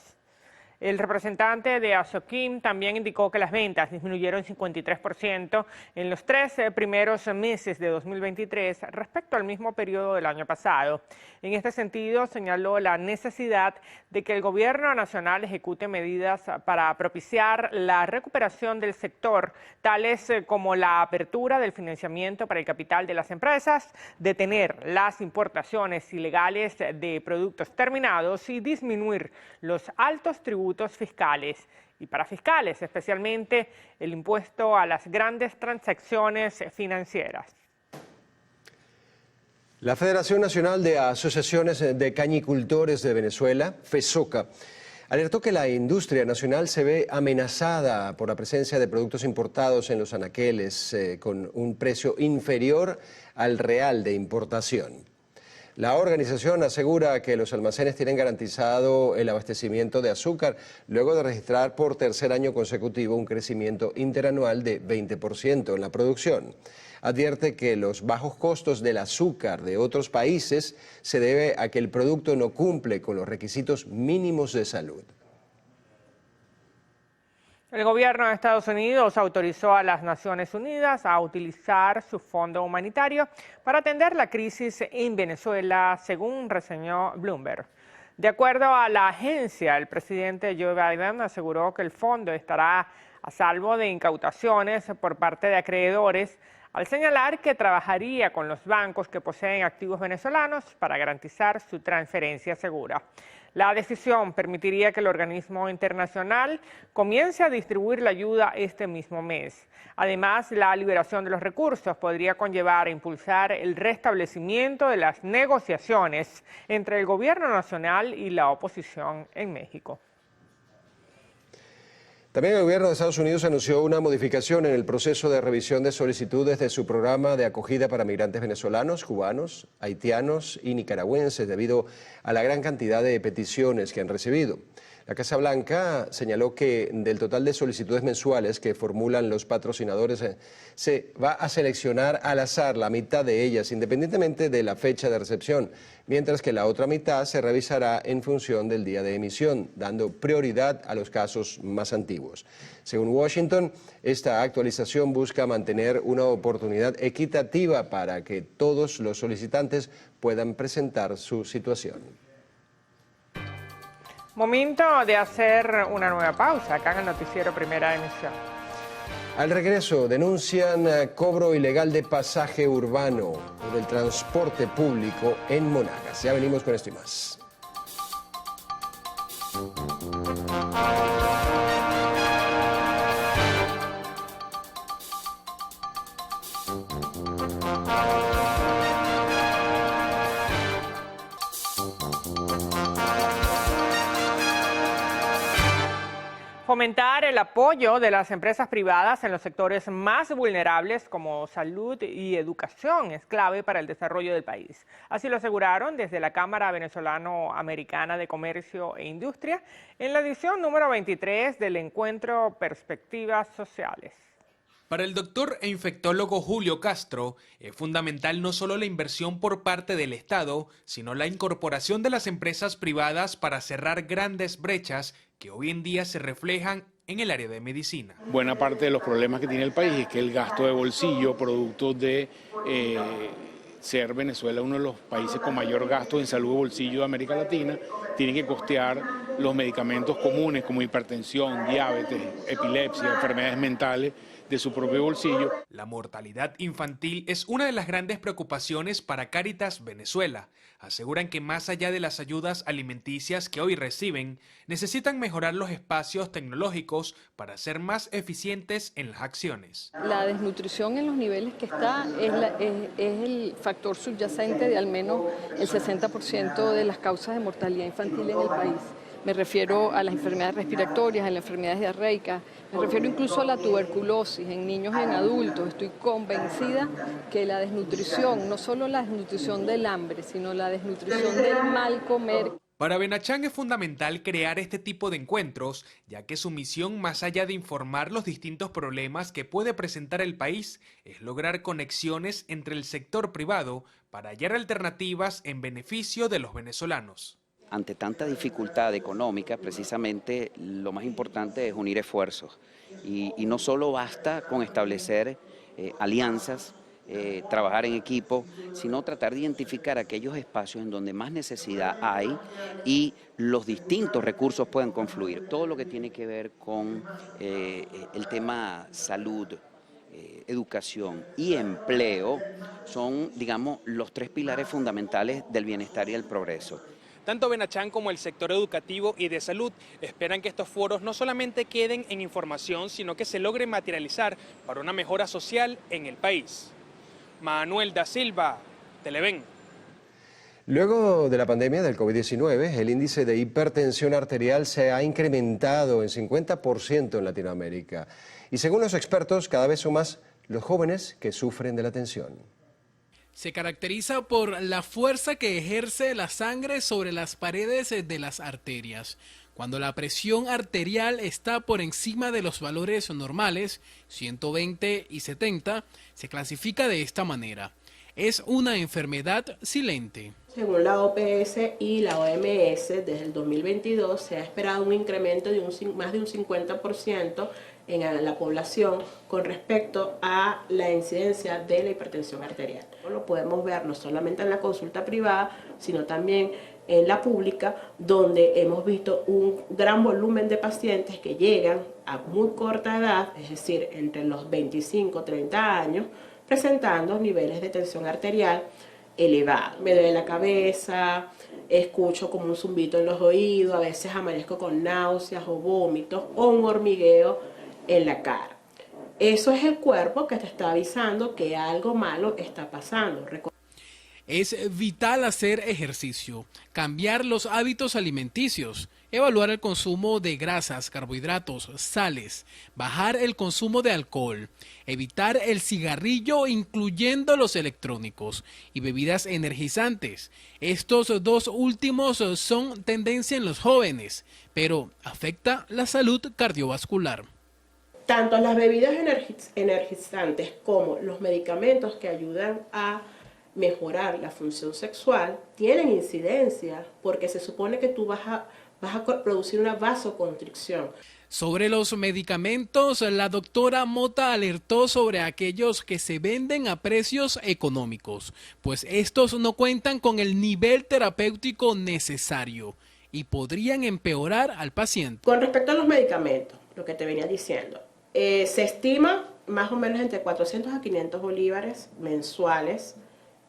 El representante de Asoquim también indicó que las ventas disminuyeron 53% en los 3 primeros meses de 2023 respecto al mismo periodo del año pasado. En este sentido, señaló la necesidad de que el gobierno nacional ejecute medidas para propiciar la recuperación del sector, tales como la apertura del financiamiento para el capital de las empresas, detener las importaciones ilegales de productos terminados y disminuir los altos tributos fiscales y para fiscales, especialmente el impuesto a las grandes transacciones financieras. La Federación Nacional de Asociaciones de Cañicultores de Venezuela, FESOCA, alertó que la industria nacional se ve amenazada por la presencia de productos importados en los anaqueles con un precio inferior al real de importación. La organización asegura que los almacenes tienen garantizado el abastecimiento de azúcar luego de registrar por tercer año consecutivo un crecimiento interanual de 20% en la producción. Advierte que los bajos costos del azúcar de otros países se debe a que el producto no cumple con los requisitos mínimos de salud. El gobierno de Estados Unidos autorizó a las Naciones Unidas a utilizar su fondo humanitario para atender la crisis en Venezuela, según reseñó Bloomberg. De acuerdo a la agencia, el presidente Joe Biden aseguró que el fondo estará a salvo de incautaciones por parte de acreedores, al señalar que trabajaría con los bancos que poseen activos venezolanos para garantizar su transferencia segura. La decisión permitiría que el organismo internacional comience a distribuir la ayuda este mismo mes. Además, la liberación de los recursos podría conllevar a impulsar el restablecimiento de las negociaciones entre el gobierno nacional y la oposición en México. También el gobierno de Estados Unidos anunció una modificación en el proceso de revisión de solicitudes de su programa de acogida para migrantes venezolanos, cubanos, haitianos y nicaragüenses debido a la gran cantidad de peticiones que han recibido. La Casa Blanca señaló que del total de solicitudes mensuales que formulan los patrocinadores se va a seleccionar al azar la mitad de ellas independientemente de la fecha de recepción, mientras que la otra mitad se revisará en función del día de emisión, dando prioridad a los casos más antiguos. Según Washington, esta actualización busca mantener una oportunidad equitativa para que todos los solicitantes puedan presentar su situación. Momento de hacer una nueva pausa acá en el noticiero Primera Emisión. Al regreso denuncian cobro ilegal de pasaje urbano por el transporte público en Monagas. Ya venimos con esto y más. Fomentar el apoyo de las empresas privadas en los sectores más vulnerables como salud y educación es clave para el desarrollo del país. Así lo aseguraron desde la Cámara Venezolano-Americana de Comercio e Industria en la edición número 23 del encuentro Perspectivas Sociales. Para el doctor e infectólogo Julio Castro, es fundamental no solo la inversión por parte del Estado, sino la incorporación de las empresas privadas para cerrar grandes brechas que hoy en día se reflejan en el área de medicina. Buena parte de los problemas que tiene el país es que el gasto de bolsillo, producto de ser Venezuela uno de los países con mayor gasto en salud de bolsillo de América Latina, tiene que costear los medicamentos comunes como hipertensión, diabetes, epilepsia, enfermedades mentales, de su propio bolsillo. La mortalidad infantil es una de las grandes preocupaciones para Cáritas Venezuela. Aseguran que más allá de las ayudas alimenticias que hoy reciben, necesitan mejorar los espacios tecnológicos para ser más eficientes en las acciones. La desnutrición en los niveles que está es el factor subyacente de al menos el 60% de las causas de mortalidad infantil en el país. Me refiero a las enfermedades respiratorias, a las enfermedades diarreicas, me refiero incluso a la tuberculosis en niños y en adultos. Estoy convencida que la desnutrición, no solo la desnutrición del hambre, sino la desnutrición del mal comer. Para Benachán es fundamental crear este tipo de encuentros, ya que su misión, más allá de informar los distintos problemas que puede presentar el país, es lograr conexiones entre el sector privado para hallar alternativas en beneficio de los venezolanos. Ante tanta dificultad económica, precisamente lo más importante es unir esfuerzos y no solo basta con establecer alianzas, trabajar en equipo, sino tratar de identificar aquellos espacios en donde más necesidad hay y los distintos recursos pueden confluir. Todo lo que tiene que ver con el tema salud, educación y empleo son, digamos, los tres pilares fundamentales del bienestar y el progreso. Tanto Benachán como el sector educativo y de salud esperan que estos foros no solamente queden en información, sino que se logren materializar para una mejora social en el país. Manuel da Silva, Televen. Luego de la pandemia del COVID-19, el índice de hipertensión arterial se ha incrementado en 50% en Latinoamérica. Y según los expertos, cada vez son más los jóvenes que sufren de la tensión. Se caracteriza por la fuerza que ejerce la sangre sobre las paredes de las arterias. Cuando la presión arterial está por encima de los valores normales, 120 y 70, se clasifica de esta manera. Es una enfermedad silente. Según la OPS y la OMS, desde el 2022 se ha esperado un incremento de más de un 50% en la población con respecto a la incidencia de la hipertensión arterial. Lo podemos ver no solamente en la consulta privada, sino también en la pública, donde hemos visto un gran volumen de pacientes que llegan a muy corta edad, es decir, entre los 25 y 30 años, presentando niveles de tensión arterial elevados. Me duele la cabeza, escucho como un zumbito en los oídos, a veces amanezco con náuseas o vómitos o un hormigueo en la cara. Eso es el cuerpo que te está avisando que algo malo está pasando. Es vital hacer ejercicio, cambiar los hábitos alimenticios, evaluar el consumo de grasas, carbohidratos, sales, bajar el consumo de alcohol, evitar el cigarrillo incluyendo los electrónicos y bebidas energizantes. Estos dos últimos son tendencia en los jóvenes, pero afecta la salud cardiovascular. Tanto las bebidas energizantes como los medicamentos que ayudan a mejorar la función sexual tienen incidencia porque se supone que tú vas a producir una vasoconstricción. Sobre los medicamentos, la doctora Mota alertó sobre aquellos que se venden a precios económicos, pues estos no cuentan con el nivel terapéutico necesario y podrían empeorar al paciente. Con respecto a los medicamentos, lo que te venía diciendo, se estima más o menos entre 400 a 500 bolívares mensuales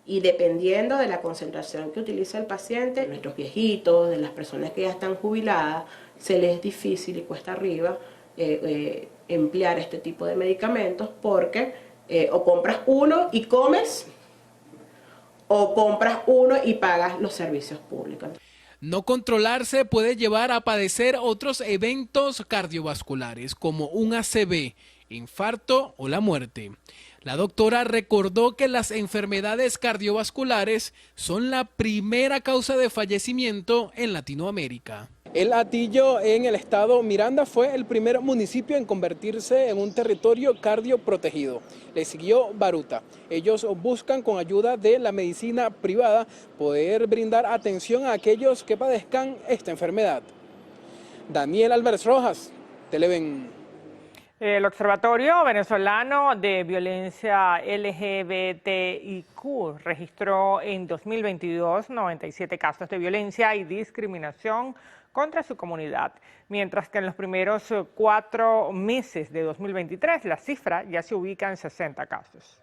y dependiendo de la concentración que utiliza el paciente, nuestros viejitos, de las personas que ya están jubiladas, se les es difícil y cuesta arriba emplear este tipo de medicamentos porque o compras uno y comes o compras uno y pagas los servicios públicos. No controlarse puede llevar a padecer otros eventos cardiovasculares como un ACV, infarto o la muerte. La doctora recordó que las enfermedades cardiovasculares son la primera causa de fallecimiento en Latinoamérica. El Hatillo en el estado Miranda fue el primer municipio en convertirse en un territorio cardioprotegido. Le siguió Baruta. Ellos buscan con ayuda de la medicina privada poder brindar atención a aquellos que padezcan esta enfermedad. Daniel Álvarez Rojas, Televen. El Observatorio Venezolano de Violencia LGBTIQ registró en 2022 97 casos de violencia y discriminación contra su comunidad, mientras que en los primeros 4 meses de 2023 la cifra ya se ubica en 60 casos.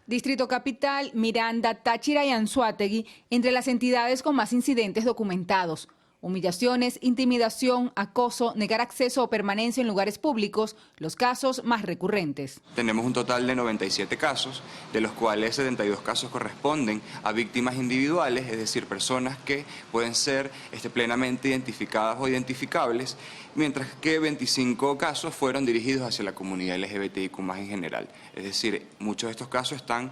Distrito Capital, Miranda, Táchira y Anzoátegui entre las entidades con más incidentes documentados. Humillaciones, intimidación, acoso, negar acceso o permanencia en lugares públicos, los casos más recurrentes. Tenemos un total de 97 casos, de los cuales 72 casos corresponden a víctimas individuales, es decir, personas que pueden ser plenamente identificadas o identificables, mientras que 25 casos fueron dirigidos hacia la comunidad LGBTIQ+ en general. Es decir, muchos de estos casos están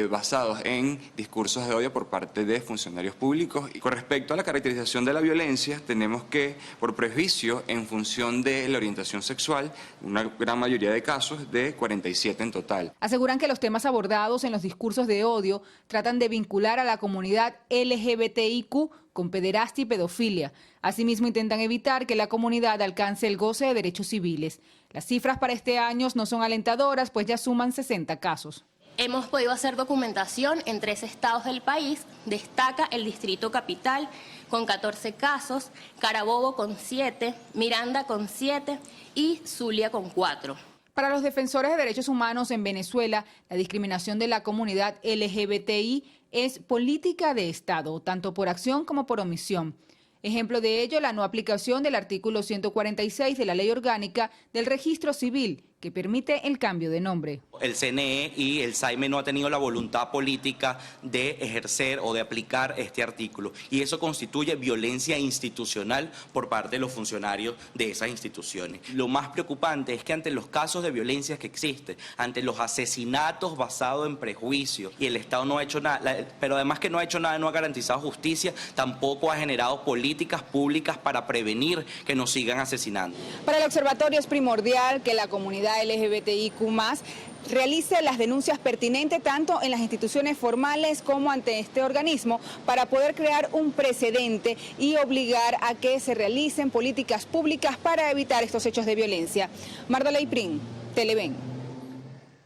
basados en discursos de odio por parte de funcionarios públicos. Y con respecto a la caracterización de la violencia, tenemos que, por prejuicio, en función de la orientación sexual, una gran mayoría de casos, de 47 en total. Aseguran que los temas abordados en los discursos de odio tratan de vincular a la comunidad LGBTIQ con pederastia y pedofilia. Asimismo, intentan evitar que la comunidad alcance el goce de derechos civiles. Las cifras para este año no son alentadoras, pues ya suman 60 casos. Hemos podido hacer documentación en 3 estados del país. Destaca el Distrito Capital con 14 casos, Carabobo con 7, Miranda con 7 y Zulia con 4. Para los defensores de derechos humanos en Venezuela, la discriminación de la comunidad LGBTI es política de Estado, tanto por acción como por omisión. Ejemplo de ello, la no aplicación del artículo 146 de la Ley Orgánica del Registro Civil, que permite el cambio de nombre. El CNE y el SAIME no ha tenido la voluntad política de ejercer o de aplicar este artículo, y eso constituye violencia institucional por parte de los funcionarios de esas instituciones. Lo más preocupante es que ante los casos de violencia que existen, ante los asesinatos basados en prejuicios, y el Estado no ha hecho nada, pero además que no ha hecho nada, no ha garantizado justicia, tampoco ha generado políticas públicas para prevenir que nos sigan asesinando. Para el observatorio es primordial que la comunidad LGBTIQ+ realice las denuncias pertinentes tanto en las instituciones formales como ante este organismo para poder crear un precedente y obligar a que se realicen políticas públicas para evitar estos hechos de violencia. Mardoley Prim, Televen.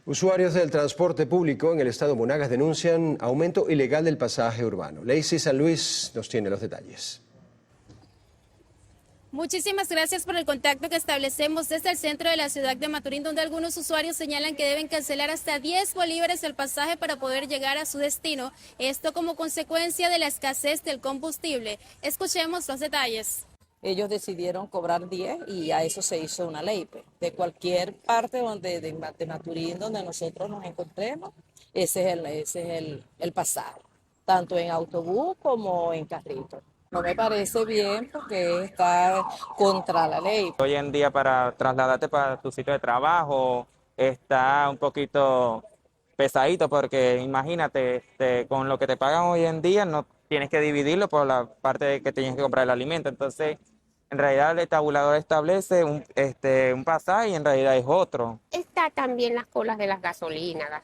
Usuarios del transporte público en el estado Monagas denuncian aumento ilegal del pasaje urbano. Lacey San Luis nos tiene los detalles. Muchísimas gracias por el contacto que establecemos desde el centro de la ciudad de Maturín, donde algunos usuarios señalan que deben cancelar hasta 10 bolívares el pasaje para poder llegar a su destino. Esto como consecuencia de la escasez del combustible. Escuchemos los detalles. Ellos decidieron cobrar 10 y a eso se hizo una ley. De cualquier parte de Maturín donde nosotros nos encontremos, ese es el pasaje, tanto en autobús como en carrito. No me parece bien porque está contra la ley. Hoy en día para trasladarte para tu sitio de trabajo está un poquito pesadito porque imagínate, con lo que te pagan hoy en día no tienes que dividirlo por la parte de que tienes que comprar el alimento. Entonces, en realidad el tabulador establece un pasaje y en realidad es otro. Está también las colas de las gasolineras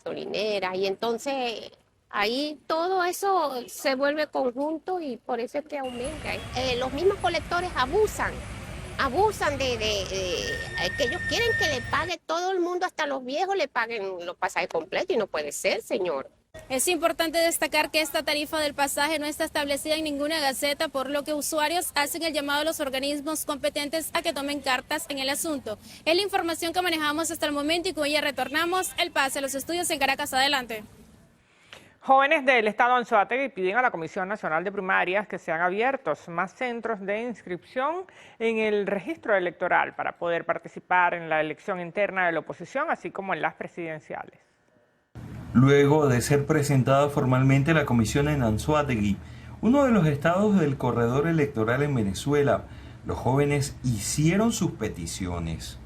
y entonces ahí todo eso se vuelve conjunto y por eso es que aumenta. Los mismos colectores abusan de que ellos quieren que le pague todo el mundo, hasta los viejos le paguen los pasajes completos y no puede ser, señor. Es importante destacar que esta tarifa del pasaje no está establecida en ninguna gaceta, por lo que usuarios hacen el llamado a los organismos competentes a que tomen cartas en el asunto. Es la información que manejamos hasta el momento y con ella retornamos el pase a los estudios en Caracas. Adelante. Jóvenes del estado Anzoátegui piden a la Comisión Nacional de Primarias que sean abiertos más centros de inscripción en el registro electoral para poder participar en la elección interna de la oposición, así como en las presidenciales. Luego de ser presentada formalmente la comisión en Anzoátegui, uno de los estados del corredor electoral en Venezuela, los jóvenes hicieron sus peticiones.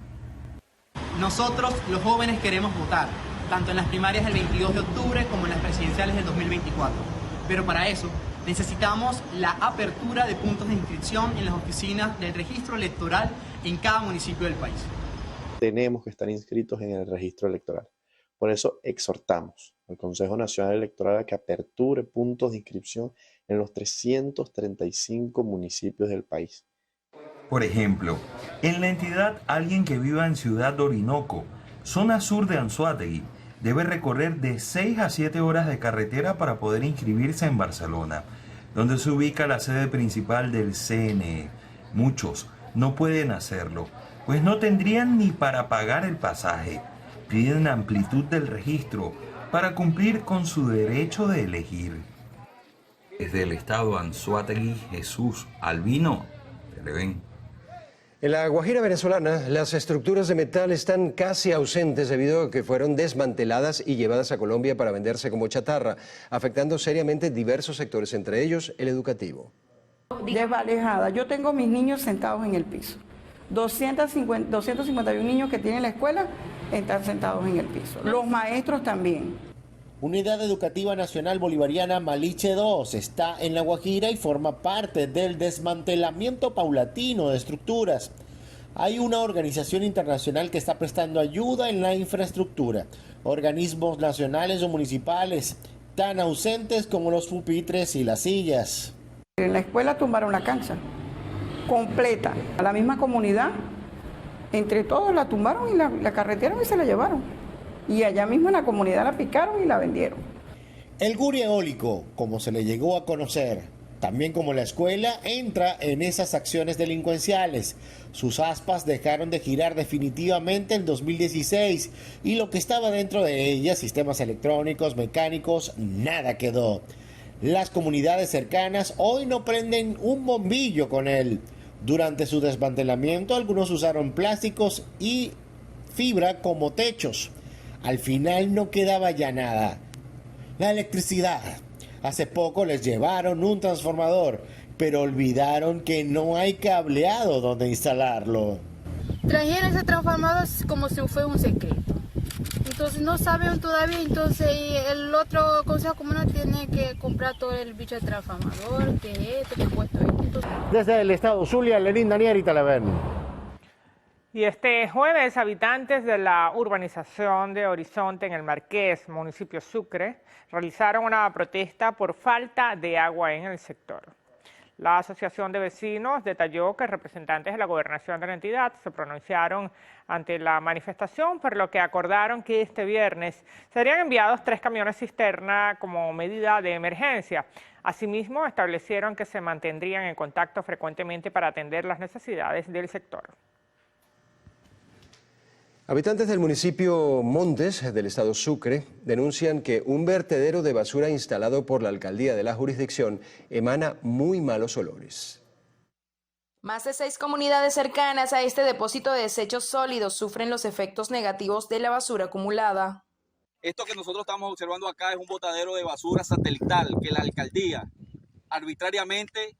Nosotros, los jóvenes, queremos votar, tanto en las primarias del 22 de octubre como en las presidenciales del 2024. Pero para eso necesitamos la apertura de puntos de inscripción en las oficinas del registro electoral en cada municipio del país. Tenemos que estar inscritos en el registro electoral. Por eso exhortamos al Consejo Nacional Electoral a que aperture puntos de inscripción en los 335 municipios del país. Por ejemplo, en la entidad alguien que viva en Ciudad de Orinoco, zona sur de Anzoátegui, debe recorrer de 6 a 7 horas de carretera para poder inscribirse en Barcelona, donde se ubica la sede principal del CNE. Muchos no pueden hacerlo, pues no tendrían ni para pagar el pasaje. Piden amplitud del registro para cumplir con su derecho de elegir. Desde el estado Anzoátegui, Jesús Albino, Televen. En la Guajira venezolana, las estructuras de metal están casi ausentes debido a que fueron desmanteladas y llevadas a Colombia para venderse como chatarra, afectando seriamente diversos sectores, entre ellos el educativo. Desvalejada. Yo tengo mis niños sentados en el piso. 251 niños que tiene la escuela están sentados en el piso. Los maestros también. Unidad Educativa Nacional Bolivariana Maliche II está en La Guajira y forma parte del desmantelamiento paulatino de estructuras. Hay una organización internacional que está prestando ayuda en la infraestructura. Organismos nacionales o municipales tan ausentes como los pupitres y las sillas. En la escuela tumbaron la cancha completa. A la misma comunidad, entre todos la tumbaron y la carretearon y se la llevaron. Y allá mismo en la comunidad la picaron y la vendieron. El Guri eólico, como se le llegó a conocer, también como la escuela, entra en esas acciones delincuenciales. Sus aspas dejaron de girar definitivamente en 2016 y lo que estaba dentro de ellas, sistemas electrónicos, mecánicos, nada quedó. Las comunidades cercanas hoy no prenden un bombillo con él. Durante su desmantelamiento, algunos usaron plásticos y fibra como techos. Al final no quedaba ya nada. La electricidad. Hace poco les llevaron un transformador, pero olvidaron que no hay cableado donde instalarlo. Trajeron ese transformador como si fuera un secreto. Entonces no saben todavía, entonces el otro consejo comunal tiene que comprar todo el bicho de transformador, que puesto esto. Entonces... Desde el estado Zulia, Lenín Daniel y Televen. Y este jueves, habitantes de la urbanización de Horizonte en el Marqués, municipio Sucre, realizaron una protesta por falta de agua en el sector. La Asociación de Vecinos detalló que representantes de la gobernación de la entidad se pronunciaron ante la manifestación, por lo que acordaron que este viernes serían enviados 3 camiones cisterna como medida de emergencia. Asimismo, establecieron que se mantendrían en contacto frecuentemente para atender las necesidades del sector. Habitantes del municipio Montes, del estado Sucre, denuncian que un vertedero de basura instalado por la alcaldía de la jurisdicción emana muy malos olores. Más de 6 comunidades cercanas a este depósito de desechos sólidos sufren los efectos negativos de la basura acumulada. Esto que nosotros estamos observando acá es un botadero de basura satelital que la alcaldía arbitrariamente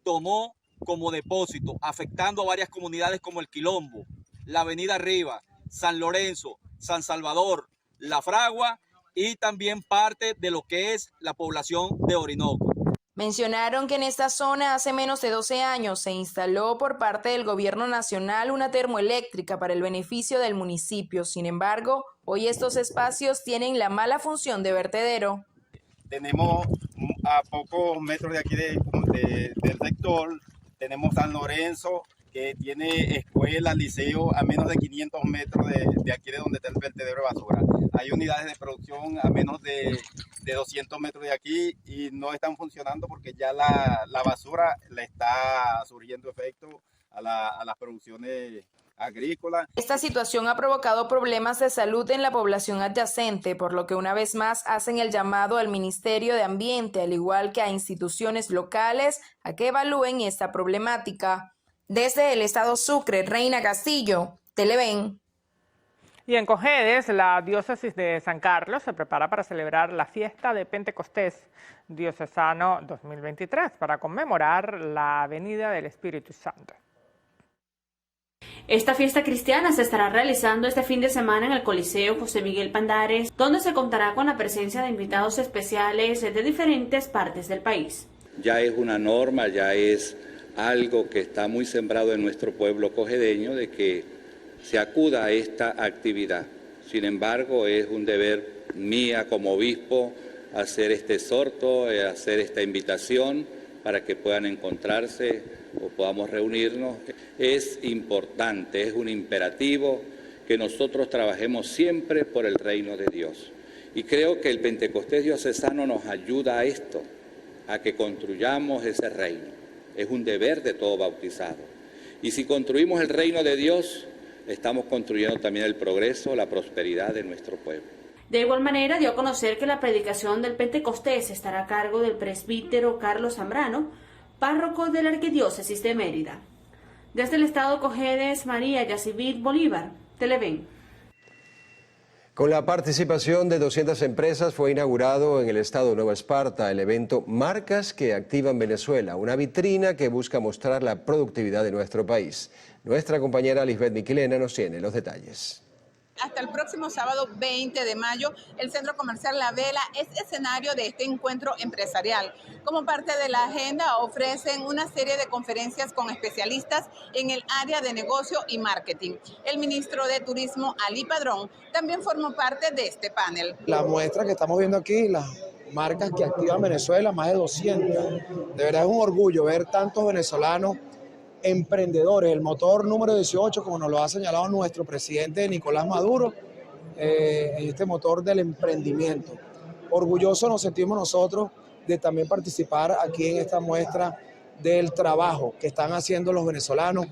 tomó como depósito, afectando a varias comunidades como El Quilombo, la Avenida Arriba, San Lorenzo, San Salvador, La Fragua y también parte de lo que es la población de Orinoco. Mencionaron que en esta zona hace menos de 12 años se instaló por parte del gobierno nacional una termoeléctrica para el beneficio del municipio. Sin embargo, hoy estos espacios tienen la mala función de vertedero. Tenemos a pocos metros de aquí del sector, tenemos San Lorenzo, que tiene escuela, liceo a menos de 500 metros de aquí de donde está el vertedero de basura. Hay unidades de producción a menos de 200 metros de aquí y no están funcionando porque ya la basura le está surgiendo efecto a las producciones agrícolas. Esta situación ha provocado problemas de salud en la población adyacente, por lo que una vez más hacen el llamado al Ministerio de Ambiente, al igual que a instituciones locales, a que evalúen esta problemática. Desde el estado Sucre, Reina Castillo, Televen. Y en Cojedes, la diócesis de San Carlos se prepara para celebrar la fiesta de Pentecostés diocesano 2023 para conmemorar la venida del Espíritu Santo. Esta fiesta cristiana se estará realizando este fin de semana en el Coliseo José Miguel Pandares, donde se contará con la presencia de invitados especiales de diferentes partes del país. Ya es una norma, ya es algo que está muy sembrado en nuestro pueblo cojedeño de que se acuda a esta actividad. Sin embargo, es un deber mía como obispo hacer este exhorto, hacer esta invitación para que puedan encontrarse o podamos reunirnos. Es importante, es un imperativo que nosotros trabajemos siempre por el reino de Dios. Y creo que el Pentecostés diocesano nos ayuda a esto, a que construyamos ese reino. Es un deber de todo bautizado. Y si construimos el reino de Dios, estamos construyendo también el progreso, la prosperidad de nuestro pueblo. De igual manera, dio a conocer que la predicación del Pentecostés estará a cargo del presbítero Carlos Zambrano, párroco de la Arquidiócesis de Mérida. Desde el estado Cojedes, María Yacibit Bolívar, Televen. Con la participación de 200 empresas fue inaugurado en el estado Nueva Esparta el evento Marcas que Activan Venezuela, una vitrina que busca mostrar la productividad de nuestro país. Nuestra compañera Lisbeth Miquilena nos tiene los detalles. Hasta el próximo sábado 20 de mayo, el Centro Comercial La Vela es escenario de este encuentro empresarial. Como parte de la agenda, ofrecen una serie de conferencias con especialistas en el área de negocio y marketing. El ministro de Turismo, Ali Padrón, también formó parte de este panel. La muestra que estamos viendo aquí, marcas que activan Venezuela, más de 200. De verdad es un orgullo ver tantos venezolanos emprendedores, el motor número 18, como nos lo ha señalado nuestro presidente Nicolás Maduro, en este motor del emprendimiento. Orgullosos nos sentimos nosotros de también participar aquí en esta muestra del trabajo que están haciendo los venezolanos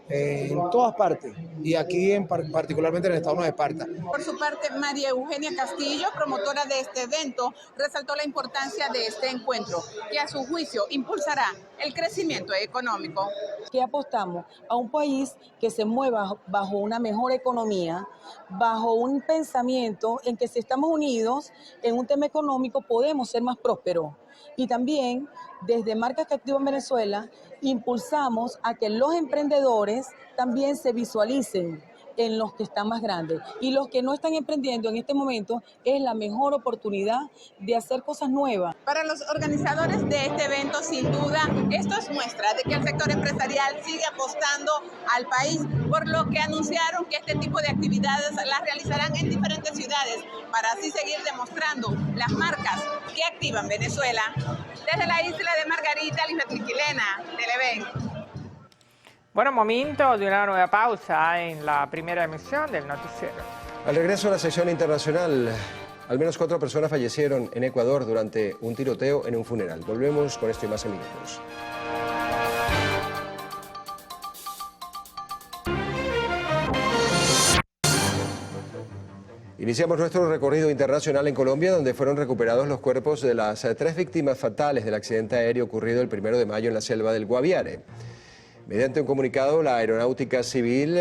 en todas partes y aquí particularmente en el estado de Esparta. Por su parte, María Eugenia Castillo, promotora de este evento, resaltó la importancia de este encuentro, que a su juicio impulsará el crecimiento económico. ¿Qué apostamos? A un país que se mueva bajo una mejor economía, bajo un pensamiento en que si estamos unidos en un tema económico podemos ser más prósperos. Y también desde Marcas que Activan Venezuela impulsamos a que los emprendedores también se visualicen en los que están más grandes. Y los que no están emprendiendo en este momento es la mejor oportunidad de hacer cosas nuevas. Para los organizadores de este evento, sin duda, esto es muestra de que el sector empresarial sigue apostando al país, por lo que anunciaron que este tipo de actividades las realizarán en diferentes ciudades, para así seguir demostrando las marcas que activan Venezuela. Desde la isla de Margarita, Lisbeth Quilena, Televen. Bueno, momento de una nueva pausa en la primera emisión del noticiero. Al regreso a la sección internacional, al menos 4 personas fallecieron en Ecuador durante un tiroteo en un funeral. Volvemos con esto y más en minutos. Iniciamos nuestro recorrido internacional en Colombia, donde fueron recuperados los cuerpos de las 3 víctimas fatales del accidente aéreo ocurrido el 1 de mayo en la selva del Guaviare. Mediante un comunicado, la Aeronáutica Civil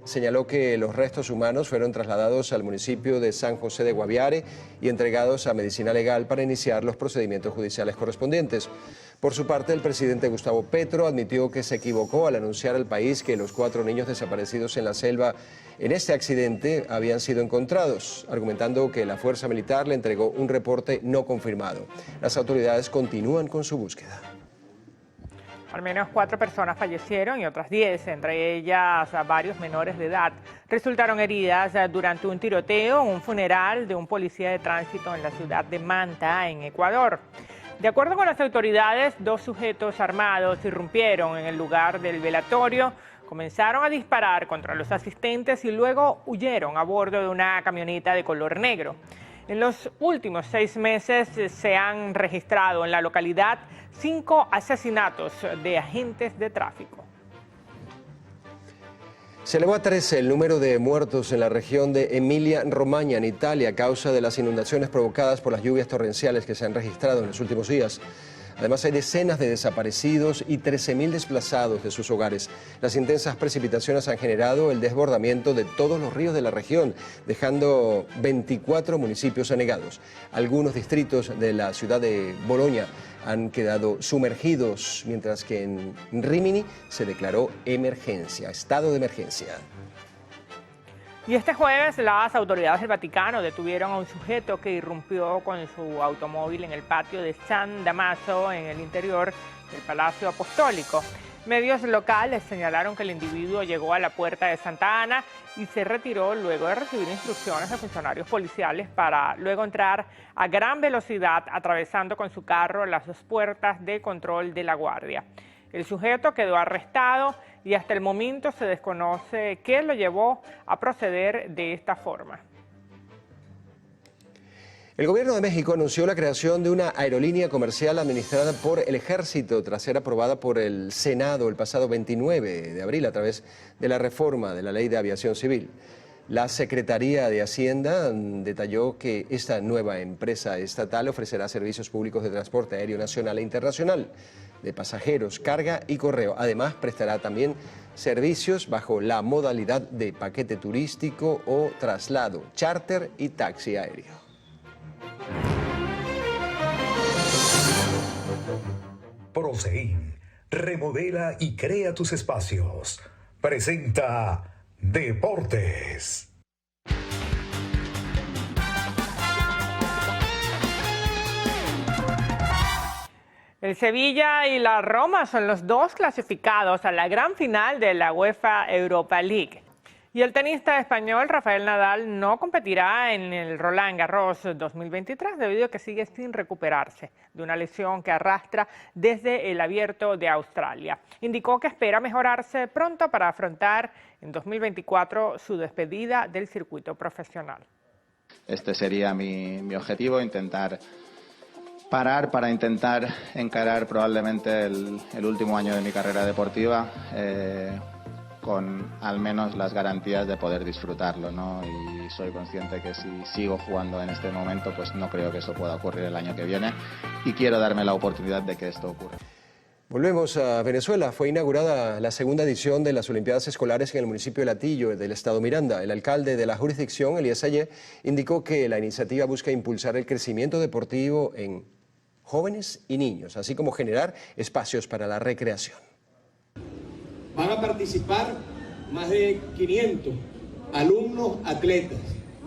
señaló que los restos humanos fueron trasladados al municipio de San José de Guaviare y entregados a Medicina Legal para iniciar los procedimientos judiciales correspondientes. Por su parte, el presidente Gustavo Petro admitió que se equivocó al anunciar al país que los 4 niños desaparecidos en la selva en este accidente habían sido encontrados, argumentando que la fuerza militar le entregó un reporte no confirmado. Las autoridades continúan con su búsqueda. Al menos 4 personas fallecieron y otras 10, entre ellas varios menores de edad, resultaron heridas durante un tiroteo en un funeral de un policía de tránsito en la ciudad de Manta, en Ecuador. De acuerdo con las autoridades, 2 sujetos armados irrumpieron en el lugar del velatorio, comenzaron a disparar contra los asistentes y luego huyeron a bordo de una camioneta de color negro. En los últimos 6 meses se han registrado en la localidad 5 asesinatos de agentes de tráfico. Se elevó a 13 el número de muertos en la región de Emilia-Romagna, en Italia, a causa de las inundaciones provocadas por las lluvias torrenciales que se han registrado en los últimos días. Además, hay decenas de desaparecidos y 13.000 desplazados de sus hogares. Las intensas precipitaciones han generado el desbordamiento de todos los ríos de la región, dejando 24 municipios anegados. Algunos distritos de la ciudad de Bolonia han quedado sumergidos, mientras que en Rímini se declaró emergencia, estado de emergencia. Y este jueves las autoridades del Vaticano detuvieron a un sujeto que irrumpió con su automóvil en el patio de San Damaso, en el interior del Palacio Apostólico. Medios locales señalaron que el individuo llegó a la puerta de Santa Ana y se retiró luego de recibir instrucciones de funcionarios policiales para luego entrar a gran velocidad, atravesando con su carro las 2 puertas de control de la guardia. El sujeto quedó arrestado y hasta el momento se desconoce qué lo llevó a proceder de esta forma. El gobierno de México anunció la creación de una aerolínea comercial administrada por el Ejército tras ser aprobada por el Senado el pasado 29 de abril a través de la reforma de la Ley de Aviación Civil. La Secretaría de Hacienda detalló que esta nueva empresa estatal ofrecerá servicios públicos de transporte aéreo nacional e internacional, de pasajeros, carga y correo. Además, prestará también servicios bajo la modalidad de paquete turístico o traslado, charter y taxi aéreo. Prosein, remodela y crea tus espacios. Presenta Deportes. El Sevilla y la Roma son los 2 clasificados a la gran final de la UEFA Europa League. Y el tenista español Rafael Nadal no competirá en el Roland Garros 2023 debido a que sigue sin recuperarse de una lesión que arrastra desde el Abierto de Australia. Indicó que espera mejorarse pronto para afrontar en 2024 su despedida del circuito profesional. Este sería mi objetivo, intentar parar para intentar encarar probablemente el último año de mi carrera deportiva con al menos las garantías de poder disfrutarlo, ¿no? Y soy consciente que si sigo jugando en este momento, pues no creo que eso pueda ocurrir el año que viene y quiero darme la oportunidad de que esto ocurra. Volvemos a Venezuela. Fue inaugurada la segunda edición de las Olimpiadas Escolares en el municipio de Latillo, del estado Miranda. El alcalde de la jurisdicción, Elías Ayé, indicó que la iniciativa busca impulsar el crecimiento deportivo en jóvenes y niños, así como generar espacios para la recreación. Van a participar más de 500 alumnos atletas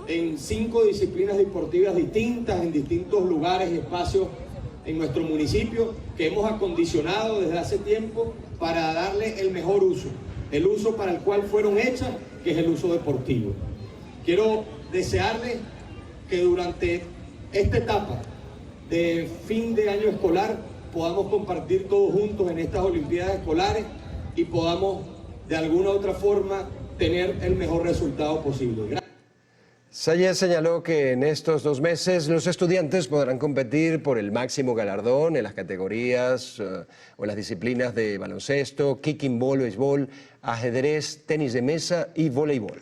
en 5 disciplinas deportivas distintas, en distintos lugares y espacios en nuestro municipio, que hemos acondicionado desde hace tiempo para darle el mejor uso, el uso para el cual fueron hechas, que es el uso deportivo. Quiero desearles que durante esta etapa de fin de año escolar podamos compartir todos juntos en estas Olimpiadas Escolares y podamos de alguna u otra forma tener el mejor resultado posible. Sayed señaló que en estos 2 meses los estudiantes podrán competir por el máximo galardón en las categorías o las disciplinas de baloncesto, kicking ball, béisbol, ajedrez, tenis de mesa y voleibol.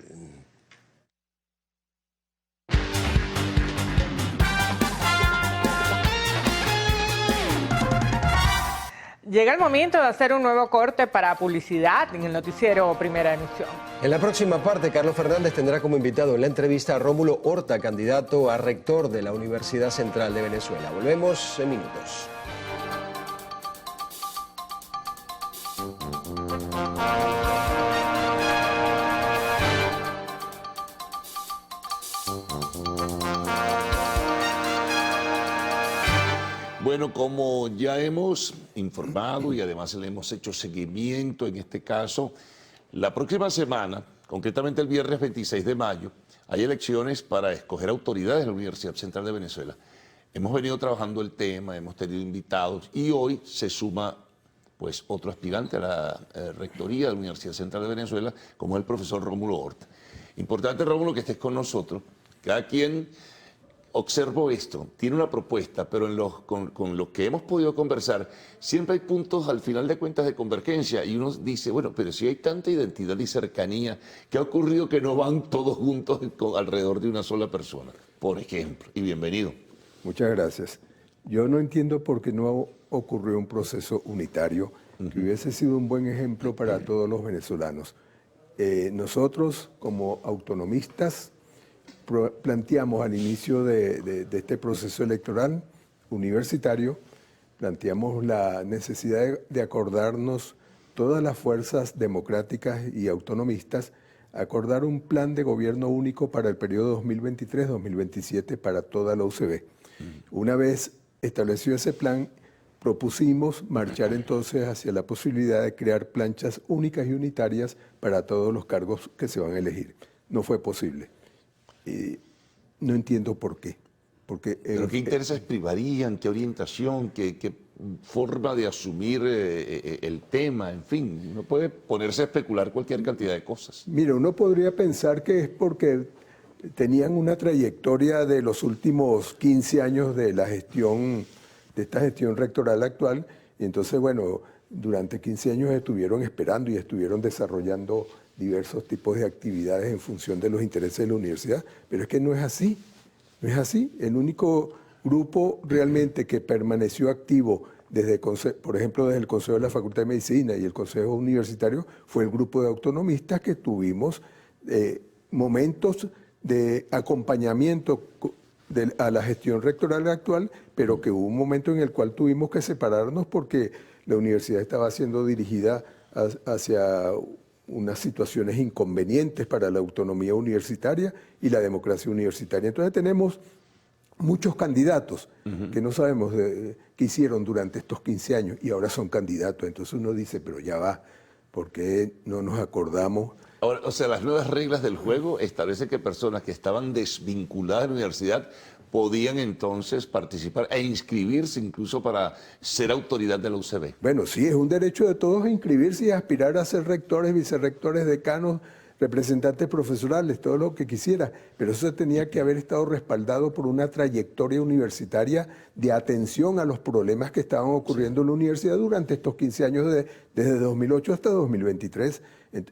Llega el momento de hacer un nuevo corte para publicidad en el noticiero Primera Emisión. En la próxima parte, Carlos Fernández tendrá como invitado en la entrevista a Rómulo Horta, candidato a rector de la Universidad Central de Venezuela. Volvemos en minutos. Bueno, como ya hemos informado y además le hemos hecho seguimiento en este caso, la próxima semana, concretamente el viernes 26 de mayo, hay elecciones para escoger autoridades de la Universidad Central de Venezuela. Hemos venido trabajando el tema, hemos tenido invitados y hoy se suma pues otro aspirante a la rectoría de la Universidad Central de Venezuela, como es el profesor Rómulo Horta. Importante, Rómulo, que estés con nosotros. Cada quien... Observo esto, tiene una propuesta, pero con lo que hemos podido conversar, siempre hay puntos al final de cuentas de convergencia y uno dice, bueno, pero si hay tanta identidad y cercanía, ¿qué ha ocurrido que no van todos juntos alrededor de una sola persona? Por ejemplo, y bienvenido. Muchas gracias. Yo no entiendo por qué no ocurrió un proceso unitario que hubiese sido un buen ejemplo para todos los venezolanos. Nosotros, como autonomistas, planteamos al inicio de este proceso electoral universitario, planteamos la necesidad de acordarnos todas las fuerzas democráticas y autonomistas, acordar un plan de gobierno único para el periodo 2023-2027 para toda la UCB. Una vez establecido ese plan, propusimos marchar entonces hacia la posibilidad de crear planchas únicas y unitarias para todos los cargos que se van a elegir. No fue posible. No entiendo por qué. ¿Pero qué intereses privarían? ¿Qué orientación? ¿Qué forma de asumir el tema? En fin, uno puede ponerse a especular cualquier cantidad de cosas. Mira, uno podría pensar que es porque tenían una trayectoria de los últimos 15 años de la gestión, de esta gestión rectoral actual, y entonces, bueno, durante 15 años estuvieron esperando y estuvieron desarrollando diversos tipos de actividades en función de los intereses de la universidad, pero es que no es así, no es así. El único grupo realmente que permaneció activo, por ejemplo, desde el Consejo de la Facultad de Medicina y el Consejo Universitario, fue el grupo de autonomistas que tuvimos momentos de acompañamiento a la gestión rectoral actual, pero que hubo un momento en el cual tuvimos que separarnos porque la universidad estaba siendo dirigida hacia unas situaciones inconvenientes para la autonomía universitaria y la democracia universitaria. Entonces tenemos muchos candidatos que no sabemos qué hicieron durante estos 15 años y ahora son candidatos. Entonces uno dice, pero ya va, ¿Por qué no nos acordamos? Ahora, o sea, las nuevas reglas del juego establecen que personas que estaban desvinculadas de la universidad podían entonces participar e inscribirse incluso para ser autoridad de la UCB. Bueno, sí, es un derecho de todos inscribirse y aspirar a ser rectores, vicerrectores, decanos, representantes profesorales, todo lo que quisiera, pero eso tenía que haber estado respaldado por una trayectoria universitaria de atención a los problemas que estaban ocurriendo en la universidad durante estos 15 años, desde 2008 hasta 2023.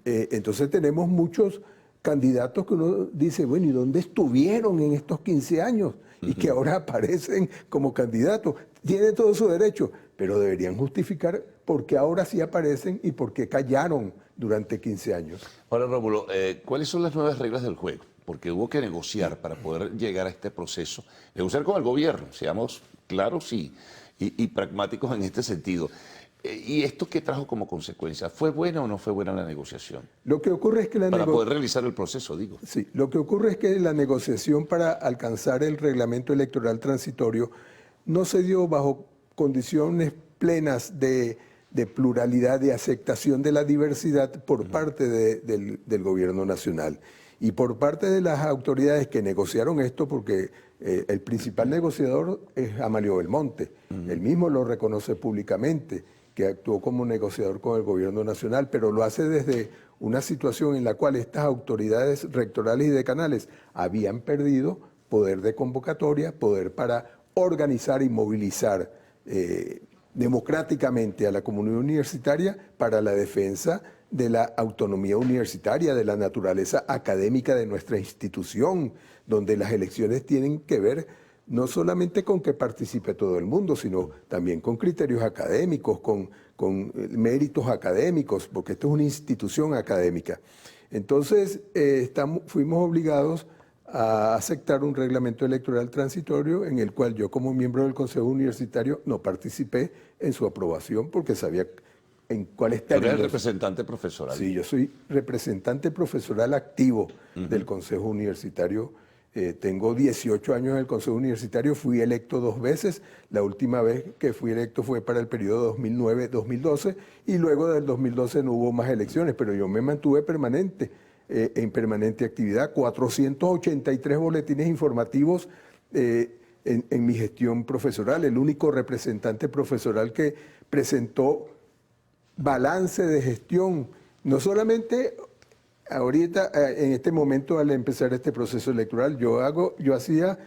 Entonces tenemos muchos candidatos que uno dice, bueno, ¿y dónde estuvieron en estos 15 años? Y que ahora aparecen como candidatos. Tienen todo su derecho, pero deberían justificar por qué ahora sí aparecen y por qué callaron durante 15 años. Ahora, Rómulo, ¿cuáles son las nuevas reglas del juego? Porque hubo que negociar para poder llegar a este proceso, negociar con el gobierno, seamos claros y pragmáticos en este sentido. ¿Y esto qué trajo como consecuencia? ¿Fue buena o no fue buena la negociación? Lo que ocurre es que para poder realizar el proceso, digo. Sí, lo que ocurre es que la negociación para alcanzar el reglamento electoral transitorio no se dio bajo condiciones plenas de pluralidad, de aceptación de la diversidad por parte del gobierno nacional y por parte de las autoridades que negociaron esto, porque el principal negociador es Amalio Belmonte, él mismo lo reconoce públicamente, que actuó como negociador con el gobierno nacional, pero lo hace desde una situación en la cual estas autoridades rectorales y decanales habían perdido poder de convocatoria, poder para organizar y movilizar democráticamente a la comunidad universitaria para la defensa de la autonomía universitaria, de la naturaleza académica de nuestra institución, donde las elecciones tienen que ver no solamente con que participe todo el mundo, sino también con criterios académicos, con méritos académicos, porque esto es una institución académica. Entonces, fuimos obligados a aceptar un reglamento electoral transitorio en el cual yo, como miembro del Consejo Universitario, no participé en su aprobación porque sabía en cuáles términos. ¿Tú eres el representante profesoral? Sí, yo soy representante profesoral activo del Consejo Universitario. Tengo 18 años en el Consejo Universitario, fui electo 2 veces. La última vez que fui electo fue para el periodo 2009-2012 y luego del 2012 no hubo más elecciones, pero yo me mantuve en permanente actividad. 483 boletines informativos en mi gestión profesoral, el único representante profesoral que presentó balance de gestión, no solamente ahorita, en este momento al empezar este proceso electoral, yo hacía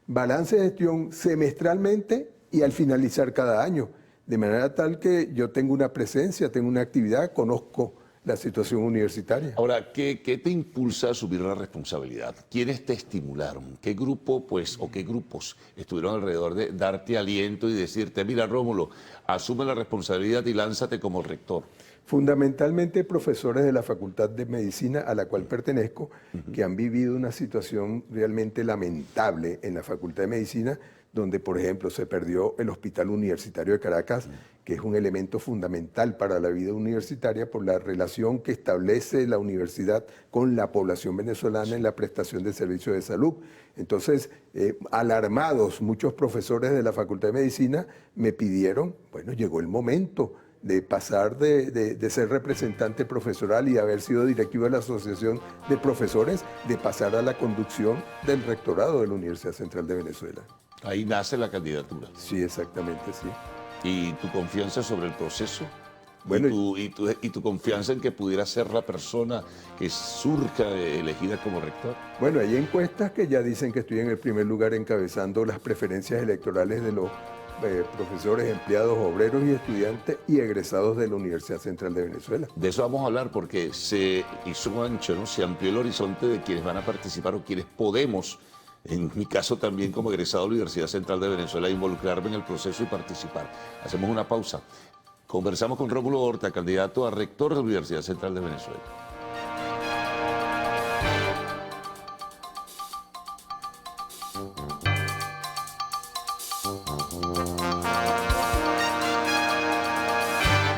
balance de gestión semestralmente y al finalizar cada año, de manera tal que yo tengo una presencia, tengo una actividad, conozco la situación universitaria. Ahora, ¿qué te impulsa a asumir la responsabilidad? ¿Quiénes te estimularon? ¿Qué grupo, o qué grupos estuvieron alrededor de darte aliento y decirte, mira, Rómulo, asume la responsabilidad y lánzate como rector? Fundamentalmente profesores de la Facultad de Medicina a la cual pertenezco, que han vivido una situación realmente lamentable en la Facultad de Medicina, donde, por ejemplo, se perdió el Hospital Universitario de Caracas, que es un elemento fundamental para la vida universitaria por la relación que establece la universidad con la población venezolana en la prestación de servicios de salud. Entonces, alarmados, muchos profesores de la Facultad de Medicina me pidieron, bueno, llegó el momento de pasar de ser representante profesoral y de haber sido directivo de la Asociación de Profesores, de pasar a la conducción del rectorado de la Universidad Central de Venezuela. Ahí nace la candidatura. Sí, exactamente, sí. ¿Y tu confianza sobre el proceso? Bueno, ¿Y tu confianza en que pudiera ser la persona que surja elegida como rector? Bueno, hay encuestas que ya dicen que estoy en el primer lugar encabezando las preferencias electorales de los profesores, empleados, obreros y estudiantes y egresados de la Universidad Central de Venezuela. De eso vamos a hablar porque se hizo un ancho, ¿no? Se amplió el horizonte de quienes van a participar o quienes podemos, en mi caso también como egresado de la Universidad Central de Venezuela, involucrarme en el proceso y participar. Hacemos una pausa. Conversamos con Rómulo Horta, candidato a rector de la Universidad Central de Venezuela.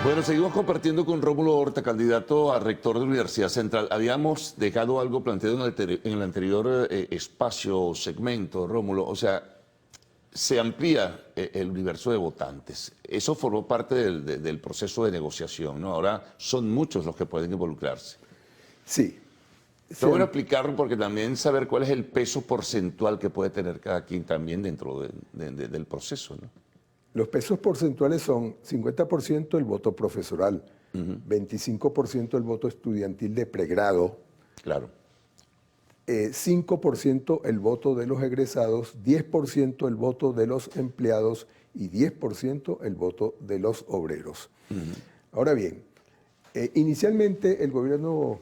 Bueno, seguimos compartiendo con Rómulo Horta, candidato a rector de la Universidad Central. Habíamos dejado algo planteado en el anterior espacio o segmento, Rómulo. O sea, se amplía el universo de votantes. Eso formó parte del proceso de negociación, ¿no? Ahora son muchos los que pueden involucrarse. Sí. Está bueno explicarlo porque también saber cuál es el peso porcentual que puede tener cada quien también dentro del proceso, ¿no? Los pesos porcentuales son 50% el voto profesoral, 25% el voto estudiantil de pregrado, claro, 5% el voto de los egresados, 10% el voto de los empleados y 10% el voto de los obreros. Ahora bien, inicialmente el gobierno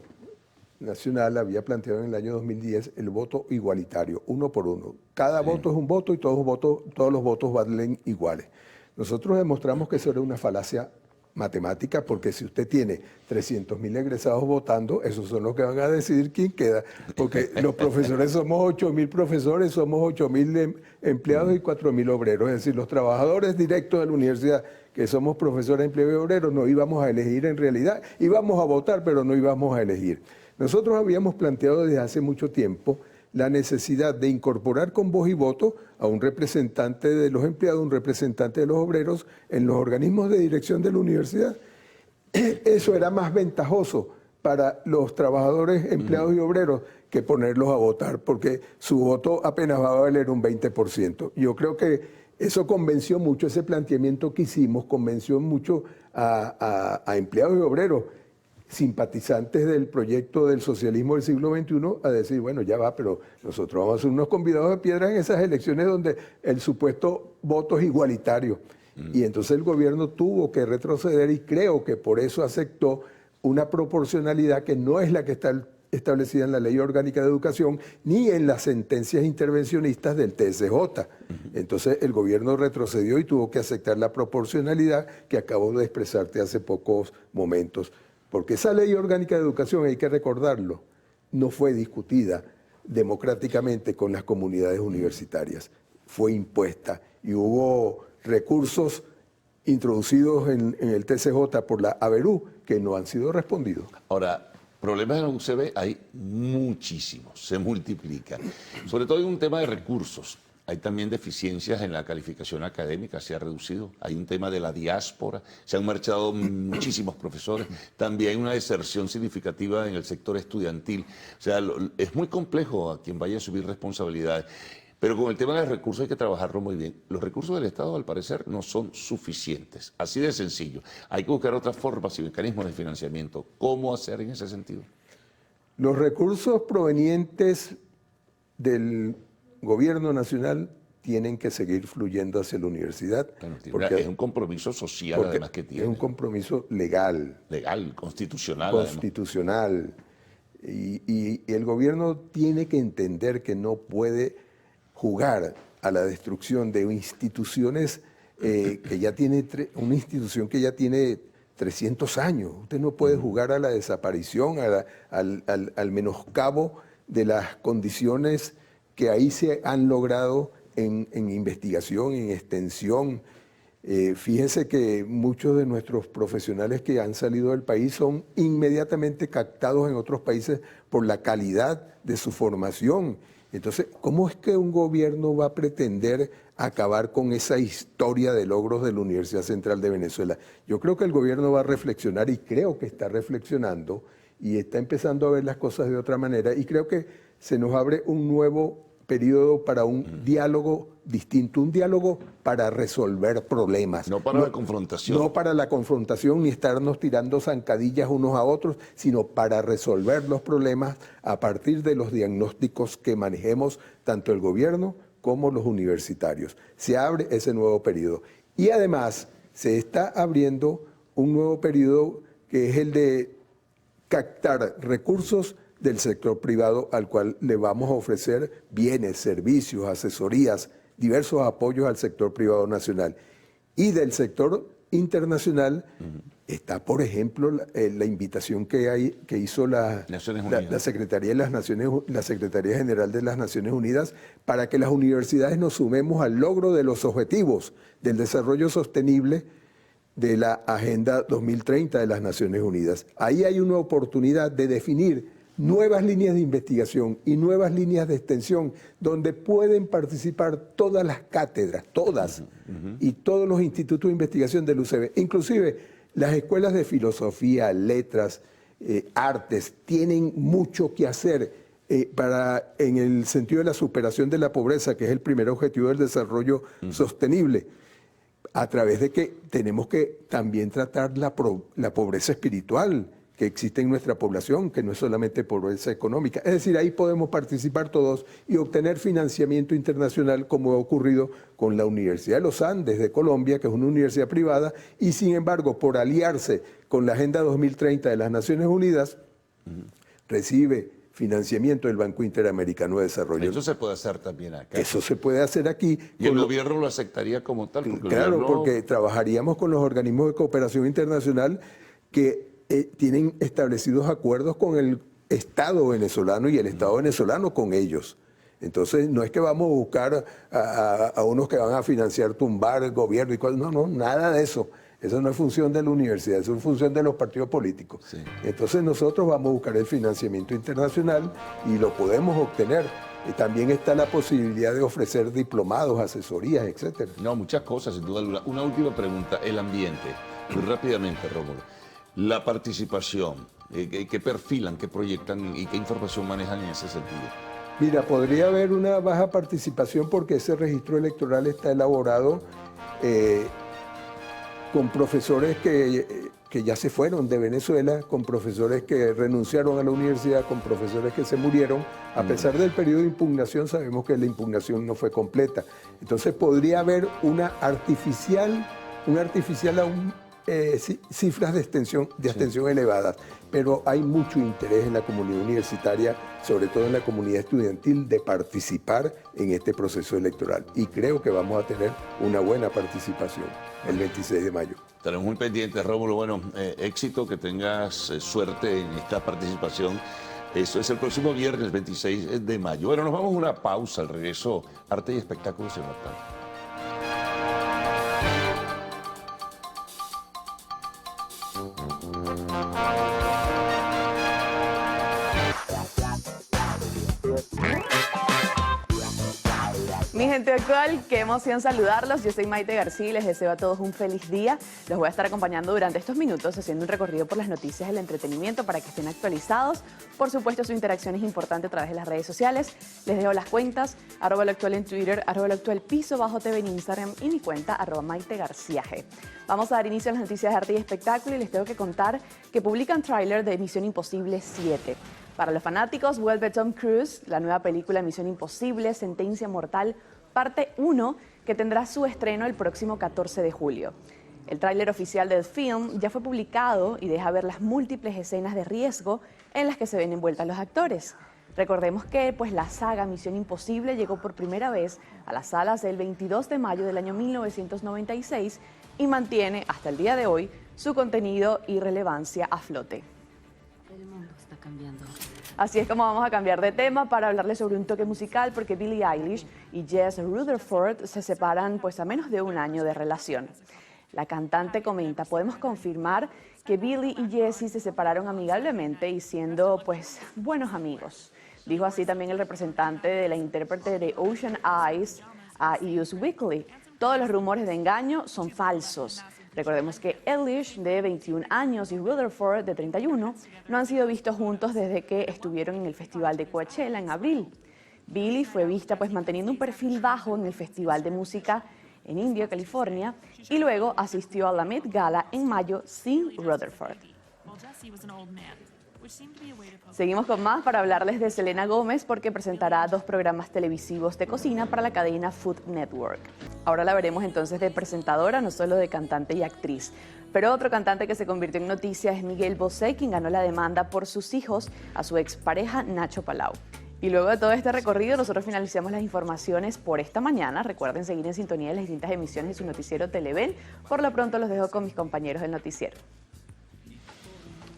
nacional había planteado en el año 2010 el voto igualitario, 1 por 1. Cada voto es un voto y todos los votos valen iguales. Nosotros demostramos que eso era una falacia matemática, porque si usted tiene 300.000 egresados votando, esos son los que van a decidir quién queda, porque los profesores somos 8.000 profesores, somos 8.000 empleados y 4.000 obreros, es decir, los trabajadores directos de la universidad, que somos profesores, empleados y obreros, no íbamos a elegir en realidad, íbamos a votar, pero no íbamos a elegir. Nosotros habíamos planteado desde hace mucho tiempo la necesidad de incorporar con voz y voto a un representante de los empleados, un representante de los obreros en los organismos de dirección de la universidad. Eso era más ventajoso para los trabajadores, empleados y obreros que ponerlos a votar, porque su voto apenas va a valer un 20%. Yo creo que eso convenció mucho, ese planteamiento que hicimos convenció mucho a empleados y obreros, simpatizantes del proyecto del socialismo del siglo XXI, a decir, bueno, ya va, pero nosotros vamos a ser unos convidados de piedra en esas elecciones donde el supuesto voto es igualitario. Y entonces el gobierno tuvo que retroceder y creo que por eso aceptó una proporcionalidad que no es la que está establecida en la Ley Orgánica de Educación ni en las sentencias intervencionistas del TSJ. Entonces el gobierno retrocedió y tuvo que aceptar la proporcionalidad que acabo de expresarte hace pocos momentos. Porque esa Ley Orgánica de Educación, hay que recordarlo, no fue discutida democráticamente con las comunidades universitarias. Fue impuesta y hubo recursos introducidos en el TCJ por la ABERU que no han sido respondidos. Ahora, problemas en la UCB hay muchísimos, se multiplican. Sobre todo hay un tema de recursos. Hay también deficiencias en la calificación académica, se ha reducido. Hay un tema de la diáspora, se han marchado muchísimos profesores. También hay una deserción significativa en el sector estudiantil. O sea, es muy complejo a quien vaya a asumir responsabilidades. Pero con el tema de los recursos hay que trabajarlo muy bien. Los recursos del Estado, al parecer, no son suficientes. Así de sencillo. Hay que buscar otras formas y mecanismos de financiamiento. ¿Cómo hacer en ese sentido? Los recursos provenientes del gobierno nacional tienen que seguir fluyendo hacia la universidad. Porque es un compromiso social, además, que tiene. Es un compromiso legal. Legal, constitucional. Constitucional. Y el gobierno tiene que entender que no puede jugar a la destrucción de instituciones que ya tiene, una institución que ya tiene 300 años. Usted no puede jugar a la desaparición, al menoscabo de las condiciones que ahí se han logrado en investigación, en extensión. Fíjense que muchos de nuestros profesionales que han salido del país son inmediatamente captados en otros países por la calidad de su formación. Entonces, ¿cómo es que un gobierno va a pretender acabar con esa historia de logros de la Universidad Central de Venezuela? Yo creo que el gobierno va a reflexionar y creo que está reflexionando y está empezando a ver las cosas de otra manera y creo que se nos abre un nuevo periodo para un diálogo distinto, un diálogo para resolver problemas. No para la confrontación. No para la confrontación ni estarnos tirando zancadillas unos a otros, sino para resolver los problemas a partir de los diagnósticos que manejemos tanto el gobierno como los universitarios. Se abre ese nuevo periodo. Y además se está abriendo un nuevo periodo que es el de captar recursos del sector privado al cual le vamos a ofrecer bienes, servicios, asesorías, diversos apoyos al sector privado nacional. Y del sector internacional está, por ejemplo, la invitación que hizo la Secretaría General de las Naciones Unidas para que las universidades nos sumemos al logro de los objetivos del desarrollo sostenible de la Agenda 2030 de las Naciones Unidas. Ahí hay una oportunidad de definir nuevas líneas de investigación y nuevas líneas de extensión donde pueden participar todas las cátedras, todas, y todos los institutos de investigación del UCB, inclusive las escuelas de filosofía, letras, artes, tienen mucho que hacer en el sentido de la superación de la pobreza, que es el primer objetivo del desarrollo sostenible, a través de que tenemos que también tratar la pobreza espiritual que existe en nuestra población, que no es solamente pobreza económica. Es decir, ahí podemos participar todos y obtener financiamiento internacional, como ha ocurrido con la Universidad de los Andes de Colombia, que es una universidad privada, y sin embargo, por aliarse con la Agenda 2030 de las Naciones Unidas, recibe financiamiento del Banco Interamericano de Desarrollo. Eso se puede hacer también acá. Eso se puede hacer aquí. Y el gobierno lo aceptaría como tal. Porque claro, porque trabajaríamos con los organismos de cooperación internacional que tienen establecidos acuerdos con el Estado venezolano y el Estado venezolano con ellos. Entonces, no es que vamos a buscar a unos que van a financiar, tumbar el gobierno y cosas. No, nada de eso. Eso no es función de la universidad, eso es función de los partidos políticos. Sí. Entonces, nosotros vamos a buscar el financiamiento internacional y lo podemos obtener. Y también está la posibilidad de ofrecer diplomados, asesorías, etcétera. No, muchas cosas, sin duda alguna. Una última pregunta, el ambiente. Muy rápidamente, Rómulo. La participación, ¿qué perfilan, qué proyectan y qué información manejan en ese sentido? Mira, podría haber una baja participación porque ese registro electoral está elaborado con profesores que ya se fueron de Venezuela, con profesores que renunciaron a la universidad, con profesores que se murieron. A pesar del periodo de impugnación, sabemos que la impugnación no fue completa. Entonces podría haber una artificial aún, cifras de abstención elevadas, pero hay mucho interés en la comunidad universitaria, sobre todo en la comunidad estudiantil, de participar en este proceso electoral. Y creo que vamos a tener una buena participación el 26 de mayo. Estaremos muy pendientes, Rómulo. Bueno, éxito, que tengas suerte en esta participación. Eso es el próximo viernes, 26 de mayo. Bueno, nos vamos a una pausa. Al regreso, arte y espectáculos en Norte. Mi gente actual, qué emoción saludarlos. Yo soy Maite García y les deseo a todos un feliz día. Los voy a estar acompañando durante estos minutos haciendo un recorrido por las noticias del entretenimiento para que estén actualizados. Por supuesto, su interacción es importante a través de las redes sociales. Les dejo las cuentas, @loactual en Twitter, @loactual_TV en Instagram y mi cuenta @MaiteGarciaG. Vamos a dar inicio a las noticias de arte y espectáculo y les tengo que contar que publican tráiler de Misión Imposible 7. Para los fanáticos, vuelve Tom Cruise, la nueva película Misión Imposible, Sentencia Mortal, parte 1, que tendrá su estreno el próximo 14 de julio. El tráiler oficial del film ya fue publicado y deja ver las múltiples escenas de riesgo en las que se ven envueltas los actores. Recordemos que la saga Misión Imposible llegó por primera vez a las salas el 22 de mayo del año 1996 y mantiene hasta el día de hoy su contenido y relevancia a flote. El mundo está cambiando. Así es como vamos a cambiar de tema para hablarles sobre un toque musical, porque Billie Eilish y Jesse Rutherford se separan a menos de un año de relación. La cantante comenta: podemos confirmar que Billie y Jesse se separaron amigablemente y siendo buenos amigos. Dijo así también el representante de la intérprete de Ocean Eyes a Us Weekly. Todos los rumores de engaño son falsos. Recordemos que Eilish, de 21 años, y Rutherford, de 31, no han sido vistos juntos desde que estuvieron en el Festival de Coachella en abril. Billie fue vista manteniendo un perfil bajo en el Festival de Música en Indio, California, y luego asistió a la Met Gala en mayo sin Rutherford. Seguimos con más para hablarles de Selena Gómez, porque presentará 2 programas televisivos de cocina para la cadena Food Network. Ahora la veremos entonces de presentadora, no solo de cantante y actriz. Pero otro cantante que se convirtió en noticia es Miguel Bosé, quien ganó la demanda por sus hijos a su expareja Nacho Palau. Y luego de todo este recorrido, nosotros finalizamos las informaciones por esta mañana. Recuerden seguir en sintonía de las distintas emisiones de su noticiero Televen. Por lo pronto los dejo con mis compañeros del noticiero.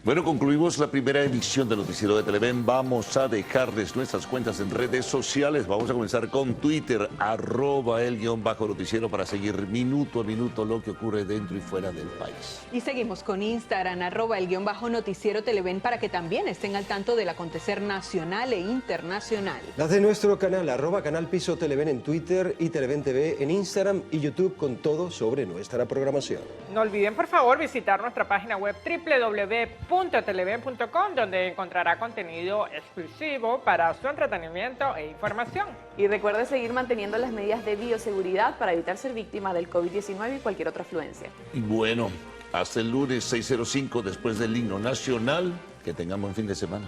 Bueno, concluimos la primera emisión del Noticiero de Televen. Vamos a dejarles nuestras cuentas en redes sociales. Vamos a comenzar con Twitter, @el_noticiero, para seguir minuto a minuto lo que ocurre dentro y fuera del país. Y seguimos con Instagram, @el_noticiero Televen, para que también estén al tanto del acontecer nacional e internacional. Las de nuestro canal, @canal Piso Televen en Twitter y Televen TV en Instagram y YouTube, con todo sobre nuestra programación. No olviden, por favor, visitar nuestra página web www.televen.com, donde encontrará contenido exclusivo para su entretenimiento e información. Y recuerde seguir manteniendo las medidas de bioseguridad para evitar ser víctima del COVID-19 y cualquier otra afluencia. Y bueno, hasta el lunes 6:05 después del himno nacional. Que tengamos un fin de semana.